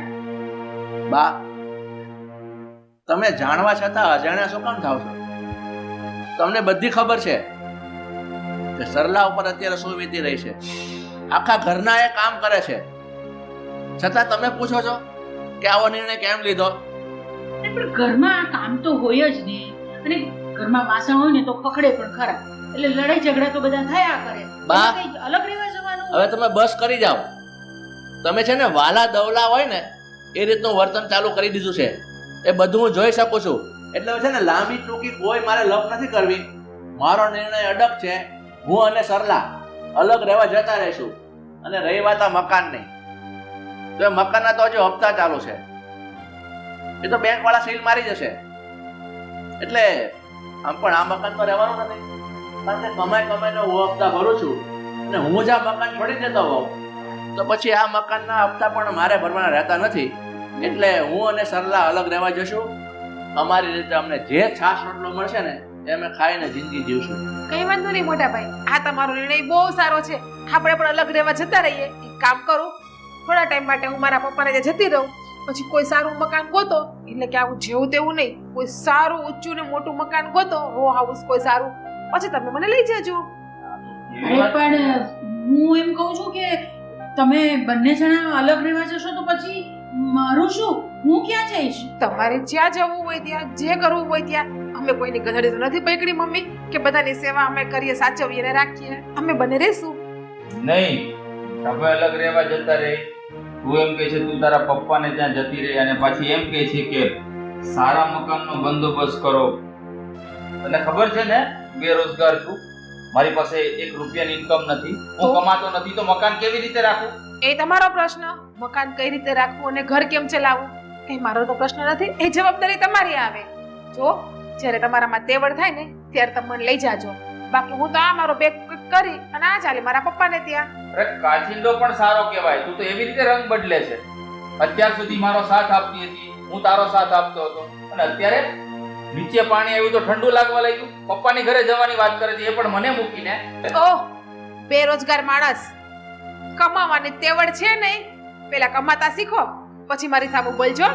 બા તમે જાણવા છતાં અજાણ્યા શું કામ થાવ છો? તમને બધી ખબર છે કે સરલા ઉપર અત્યારે શું વીતી રહી છે. આખા ઘરના એ કામ કરે છે, છતાં તમે પૂછો છો કે આવો નિર્ણય કેમ લીધો?
અરે પણ ઘરમાં આ કામ તો હોય જ ને, અને ઘરમાં વાસણ હોય ને તો ખખડે પણ ખરા, એટલે લડાઈ ઝઘડા તો બધા થયા કરે.
બા,
એમાં કંઈ અલગ રહેવા જવાનું?
હવે તમે બસ કરી જાઓ. તમે છે ને વાલા દવલા હોય ને એ રીતનું વર્તન ચાલુ કરી દીધું છે. એ બધું હું જોઈ શકું છું. એટલે છે ને લાંબી ટૂંકી કોઈ મારે લપ નથી કરવી. મારો નિર્ણય અડગ છે. હું અને સરલા અલગ રહેવા જતા રહીશું. અને રહી વાત આ મકાનની, તો એ મકાનના તો હજુ હપ્તા ચાલુ છે. એ તો બેંક વાળા સીલ મારી જશે. એટલે આમ પણ આ મકાન તો રહેવાનું નથી, કારણ કે કમાઈને હું હપ્તા ભરું છું. અને હું જ આ મકાન છોડી દેતો હોઉં તો પછી આ મકાનના હપ્તા પણ મારે ભરવાના રહેતા નથી. એટલે હું અને સરલા અલગ રહેવા જશું. અમારી રીતે અમને જે છાશ રોટલો મળશે ને એ અમે ખાઈને જિંદગી જીવશું.
કઈ વાંધો નહીં મોટા ભાઈ, આ તમારો નિર્ણય બહુ સારો છે. આપણે પણ અલગ રહેવા જતા રહીએ. એક કામ કરું, થોડા ટાઈમ માટે હું મારા પપ્પાને ત્યાં જતી રહું, પછી કોઈ સારું મકાન ગોતો, એટલે કે આવું જેવું તેવું નહીં, કોઈ સારું ઊંચું ને મોટું મકાન ગોતો, રો હાઉસ કોઈ સારું, પછી તમે મને લઈ જજો.
એવી
અરે
વાત
પણ હું એમ કહું છું કે તમે બંને જણા અલગ રહેવા જશો તો પછી મારું શું? હું ક્યાં જઈશ?
તમારે જ્યાં જવું હોય ત્યાં, જે કરવું હોય ત્યાં. અમે કોઈની ગધેડી તો નથી પકડી મમ્મી કે બધાની સેવા અમે કરીએ, સાચવીએ ને રાખીએ. અમે બંને રહેશું.
નહીં, તમે અલગ રહેવા જતા રહે. તું એમ કહે છે તું તારા પપ્પાને ત્યાં જતી રહી, અને પાછી એમ કહે છે કે સારા મકાનનો બંદોબસ્ત કરો. તને ખબર છે ને બેરોજગાર છું, મારી પાસે 1 રૂપિયાની ઇન્કમ નથી, હું
તો?
કમાતો નથી, તો મકાન કેવી રીતે રાખું?
એ તમારો પ્રશ્ન. મકાન કઈ રીતે રાખવું અને ઘર કેમ ચલાવવું એ મારો તો પ્રશ્ન નથી. એ જવાબદારી તમારી આવે. જો જ્યારે તમારામાં તેવડ થાય ને ત્યારે તમે મને લઈ જાજો. બાકી હું તો આ મારો બેગ કરી અને આ ચાલે મારા પપ્પાને ત્યાં.
અરે કાચિંડો પણ સારો કહેવાય. તું તો એવી રીતે રંગ બદલે છે. અત્યાર સુધી મારો સાથ આપતી હતી, હું તારો સાથ આપતો હતો, અને અત્યારે નીચે પાણી આવ્યું તો ઠંડુ લાગવા લાગ્યું. પપ્પાની ઘરે જવાની વાત કરે છે, એ પણ મને મૂકીને.
ઓહ, બેરોજગાર માણસ, કમાવાની તેવડ છે નહીં, પેલા કમાતા શીખો પછી મારી સામે બોલજો.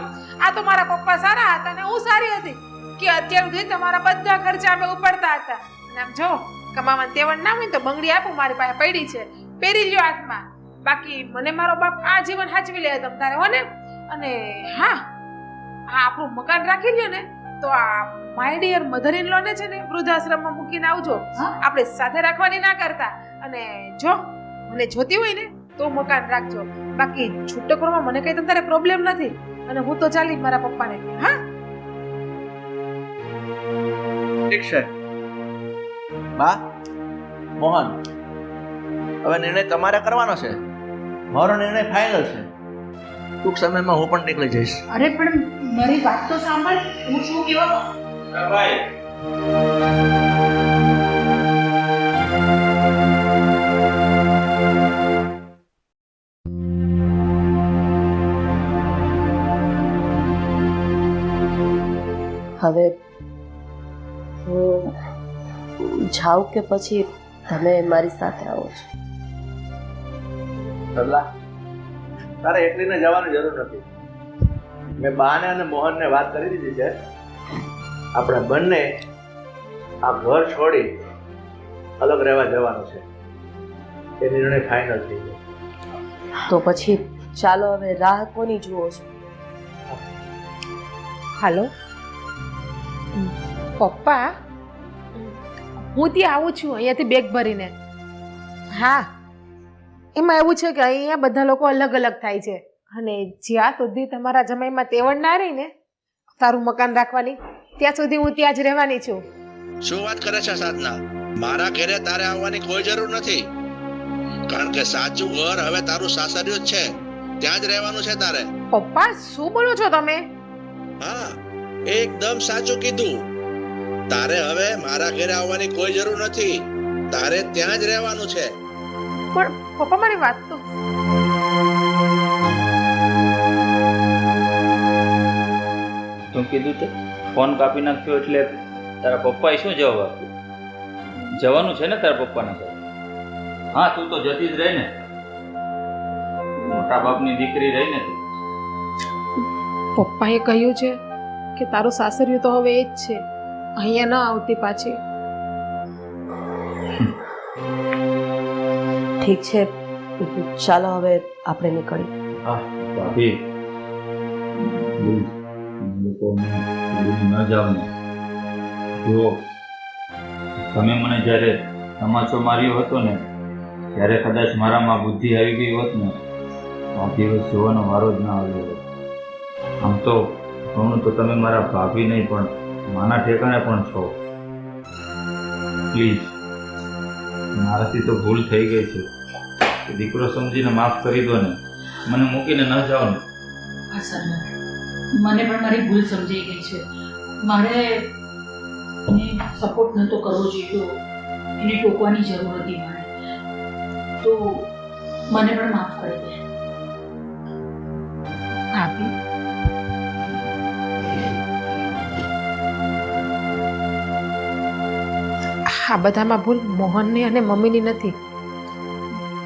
આ તો મારા પપ્પા સારા હતા ને હું સારી હતી કે અત્યાર સુધી તમારા બધા ખર્ચા અમે ઉપાડતા હતા. અને આમ જો કમાવાની તેવડ ના હોય ને તો બંગડી આપું, મારી પાસે પડી છે, પહેરી લ્યો હાથમાં. બાકી મને મારો બાપ આ જીવન સાચવી લે તમ તારે હો ને. અને હા, આ આપણું મકાન રાખી લ્યો ને તો આ my dear mother in law ને છે ને વૃદ્ધાશ્રમમાં મૂકીને આવજો. આપણે સાથે રાખવાની ના કરતા. અને જો મને જોતી હોય ને તો મકાન રાખજો. બાકી છૂટો કરવામાં મને કઈ તમારે પ્રોબ્લેમ નથી. અને હું તો ચાલી મારા પપ્પાને. હા,
ઠીક છે બા. મોહન, હવે નિર્ણય તમારે કરવાનો છે. મારો નિર્ણય ફાઇનલ છે. ટૂંક સમયમાં હું પણ નીકળી જઈશ.
અરે પણ મારી વાત તો સાંભળ, હું શું કહેવા
ભાઈ
હવે હું જાઉં કે પછી તમે મારી સાથે આવો છો?
સરલા, તારે એકલીને જવાની જરૂર નથી. મેં બાને અને મોહનને વાત કરી દીધી છે. આપણે બંને આ ઘર છોડી અલગ રહેવા જવાનું છે. એ નિર્ણય ફાઇનલ થઈ ગયો.
તો પછી ચાલો હવે રાહ કોની જુઓ છો?
હાલો પપ્પા, હું ત્યાં આવું છું અહીંયાથી બેગ ભરીને. હા, એમાં એવું છે કે અહીંયા બધા લોકો અલગ અલગ થાય છે અને જ્યાં સુધી તમારા જમાઈમાં તેવડ ના રહી ને તારું મકાન રાખવાની, ત્યાં સુધી હું ત્યાં જ રહેવાની છું.
શું વાત કરે છે સાધના? મારા ઘરે તારે આવવાની કોઈ જરૂર નથી, કારણ કે સાચું ઘર હવે તારું સાસરિયું જ છે, ત્યાં જ રહેવાનું છે તારે.
પપ્પા, શું બોલો છો તમે?
હા, એકદમ સાચું કીધું. તારે હવે મારા ઘરે આવવાની કોઈ જરૂર નથી, તારે ત્યાં જ રહેવાનું છે.
પણ પપ્પા, મારી વાત તો
તું કીધું તે ફોન કાપી નાખ્યો એટલે તારા પપ્પાએ શું જવાબ આપ્યો? જવાનું છે ને તારા પપ્પાના ઘરે? હા, તું તો જતી જ રહી ને, મોટા બાપની દીકરી રહી ને તું.
પપ્પાએ કહ્યું છે કે તારું સાસરિયું તો હવે એ જ છે, અહીંયા ન આવતી પાછી.
ઠીક છે, ચાલો હવે આપણે નીકળીએ.
હા ભાભી, ન જાવ ને. જો તમે મને જ્યારે તમાચો માર્યો હતો ને, ત્યારે કદાચ મારામાં બુદ્ધિ આવી ગઈ હોત ને, આ દિવસ જોવાનો વારો જ ના આવ્યો હોત. આમ તો કહું તો તમે મારા ભાભી નહીં પણ માના ઠેકાણે પણ છો. પ્લીઝ, મારાથી તો ભૂલ થઈ ગઈ છે, દીકરો સમજીને માફ કરી દો ને, મને મૂકીને ન જાઓ ને.
હા સર, મને પણ મારી ભૂલ સમજાઈ ગઈ છે. મારે એને સપોર્ટ નહોતો કરવો જોઈએ, એને ટોકવાની જરૂર હતી મારે, તો મને પણ માફ કરી દે.
ભાભી, આ બધામાં ભૂલ મોહનની અને મમ્મીની નથી,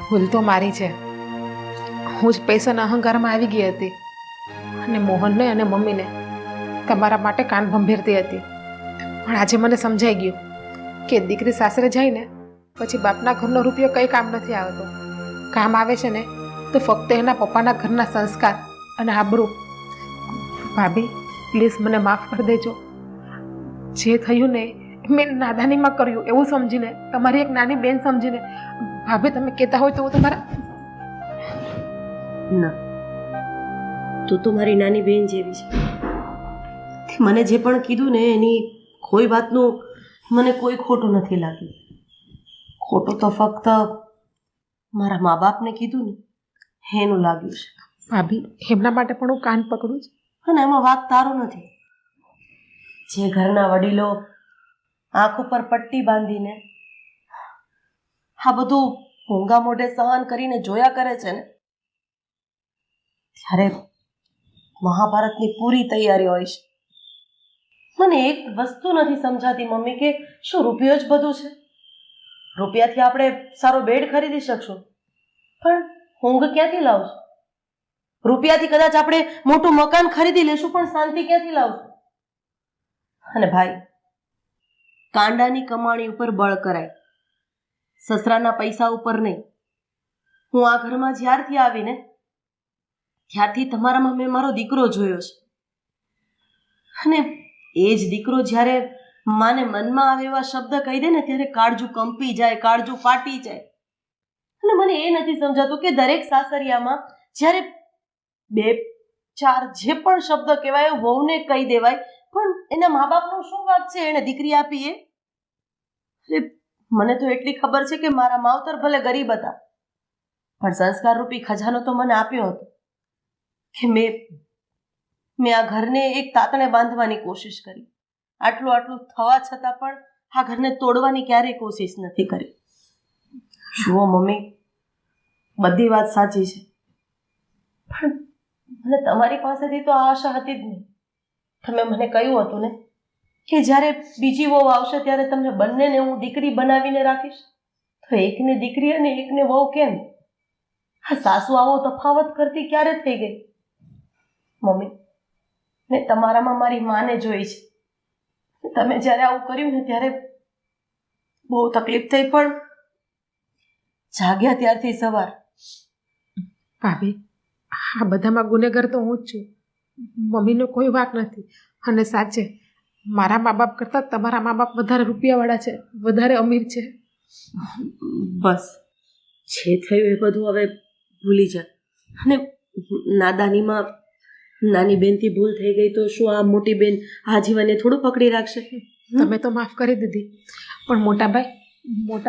ભૂલ તો મારી છે. હું જ પૈસાના અહંકારમાં આવી ગઈ હતી અને મોહનને અને મમ્મીને તમારા માટે કાન ભંભેરતી હતી. પણ આજે મને સમજાઈ ગયું કે દીકરી સાસરે જાય ને પછી બાપના ઘરનો રૂપિયો કંઈ કામ નથી આવતો. કામ આવે છે ને તો ફક્ત એના પપ્પાના ઘરના સંસ્કાર અને આબરૂ. ભાભી, પ્લીઝ મને માફ કરી દેજો. જે થયું ને મેં નાદાનીમાં કર્યું એવું સમજીને, તમારી એક નાની બેન સમજીને. ભાભી, તમે કહેતા હોય તો હું તમારા...
ના, તું તો મારી નાની બેન જેવી છે. મને જે પણ કીધું ને એની કોઈ વાતનું મને કોઈ ખોટું નથી લાગ્યું. ખોટું તો ફક્ત મારા મા બાપને કીધું ને એનું લાગ્યું છે.
ભાભી, એમના માટે પણ હું કાન પકડું છું.
અને એમાં વાત તારો નથી. જે ઘરના વડીલો આંખ ઉપર પટ્ટી બાંધીને આ બધું ઊંઘા મોઢે સહન કરીને જોયા કરે છે ને, ત્યારે મહાભારતની પૂરી તૈયારી હોય છે. મને એક વસ્તુ નથી સમજાતી મમ્મી, કે શું રૂપિયો જ બધું છે? રૂપિયાથી આપણે સારો બેડ ખરીદી શકશું, પણ ઊંઘ ક્યાંથી લાવશું? રૂપિયાથી કદાચ આપણે મોટું મકાન ખરીદી લેશું, પણ શાંતિ ક્યાંથી લાવશું? અને ભાઈ, કાંડાની કમાણી ઉપર બળ કરાય, સસરાના પૈસા ઉપર નહીં. હું આ ઘરમાં જ્યારથી આવીને ત્યારથી તમારામાં મેં મારો દીકરો જોયો છે, અને એ જ દીકરો જ્યારે માને મનમાં આવે એવા શબ્દ કહી દે ને ત્યારે કાળજું કંપી જાય, કાળજું ફાટી જાય. અને મને એ નથી સમજાતું કે દરેક સાસરિયામાં જ્યારે 2-4 જે પણ શબ્દ કહેવાય વહુને કહી દેવાય, પણ એના મા બાપનો શું વાત છે? એને દીકરી આપી એ? અરે, મને તો એટલી ખબર છે કે મારા માવતર ભલે ગરીબ હતા, પણ સંસ્કાર રૂપી ખજાનો તો મને આપ્યો હતો કે મેં આ ઘરને એક તાતણે બાંધવાની કોશિશ કરી. આટલું થવા છતાં પણ આ ઘરને તોડવાની ક્યારેય કોશિશ નથી કરી. જુઓ મમ્મી, બધી વાત સાચી છે, પણ મને તમારી પાસેથી તો આ આશા હતી જ નહીં. તમે મને કહ્યું હતું ને કે જ્યારે બીજી વહુ આવશે ત્યારે તમને બંનેને હું દીકરી બનાવીને રાખીશ. તો એકને દીકરી અને એકને વહુ કેમ? આ સાસુ આવો તફાવત કરતી ક્યારે થઈ ગઈ? મમ્મી, મેં તમારામાં મારી માને જોઈ છે. તમે જ્યારે આવું કર્યું ને ત્યારે બહુ તકલીફ થઈ, પણ જાગ્યા ત્યારથી સવાર.
ભાભી, આ બધામાં ગુનેગાર તો હું જ છું, મમ્મીનો કોઈ વાંક નથી. અને સાચે મારા મા બાપ કરતાં તમારા મા બાપ વધારે રૂપિયાવાળા છે, વધારે અમીર છે.
બસ જે થયું એ બધું હવે ભૂલી જા. અને નાદાનીમાં નાની બેનથી ભૂલ થઈ ગઈ તો શું આ મોટી બેન આજીવને થોડું પકડી રાખશે?
તમે તો માફ કરી દીધી, પણ મોટા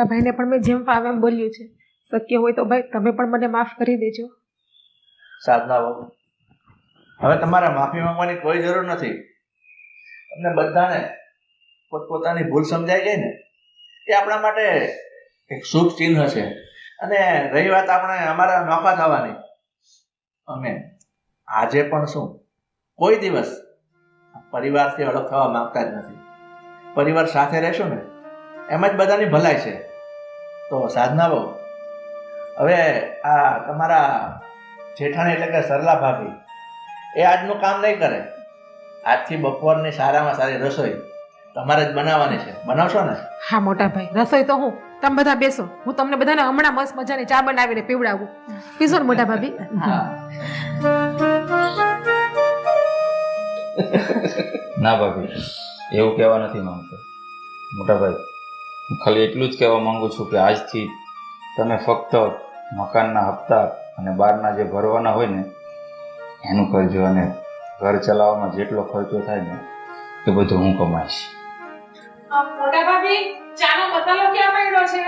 ભાઈને પણ મેં જેમ ફાવે એમ બોલ્યું છે. શક્ય હોય તો ભાઈ તમે પણ મને માફ કરી દેજો.
સાધના બહુ, હવે તમારે માફી માંગવાની કોઈ જરૂર નથી. તમને બધાને પોતપોતાની ભૂલ સમજાઈ ગઈ ને, એ આપણા માટે એક શુભ ચિહ્ન છે. અને રહી વાત આપણે અમારા નોખા થવાની, અમે આજે પણ શું કોઈ દિવસ પરિવારથી અલગ થવા માંગતા જ નથી. પરિવાર સાથે રહેશું ને એમ જ બધાની ભલાઈ છે. તો સાધના બહુ, હવે આ તમારા જેઠાણી એટલે કે સરલા ભાભી એ આજનું કામ નહીં કરે. આજથી બપોરની સારામાં સારી રસોઈ તમારે જ બનાવવાની છે. બનાવશો ને?
હા મોટા ભાઈ, રસોઈ તો હું. તમે બધા બેસો, હું તમને બધાને હમણાં મસ્ત મજાની ચા બનાવીને પીવડાવું. પીશો ને મોટા ભાભી?
ના ભાભી, એવું કહેવા નથી માંગતો. મોટા ભાઈ, હું ખાલી એટલું જ કહેવા માંગુ છું કે આજથી તમે ફક્ત મકાનના હપ્તા અને બહારના જે ભરવાના હોય ને એનું કરજો, અને ઘર ચલાવવામાં જેટલો ખર્ચો થાય ને એ બધું હું કમાઈશ.
મોટા ભાભી, ચાનો મસાલો ક્યાં પડ્યો છે?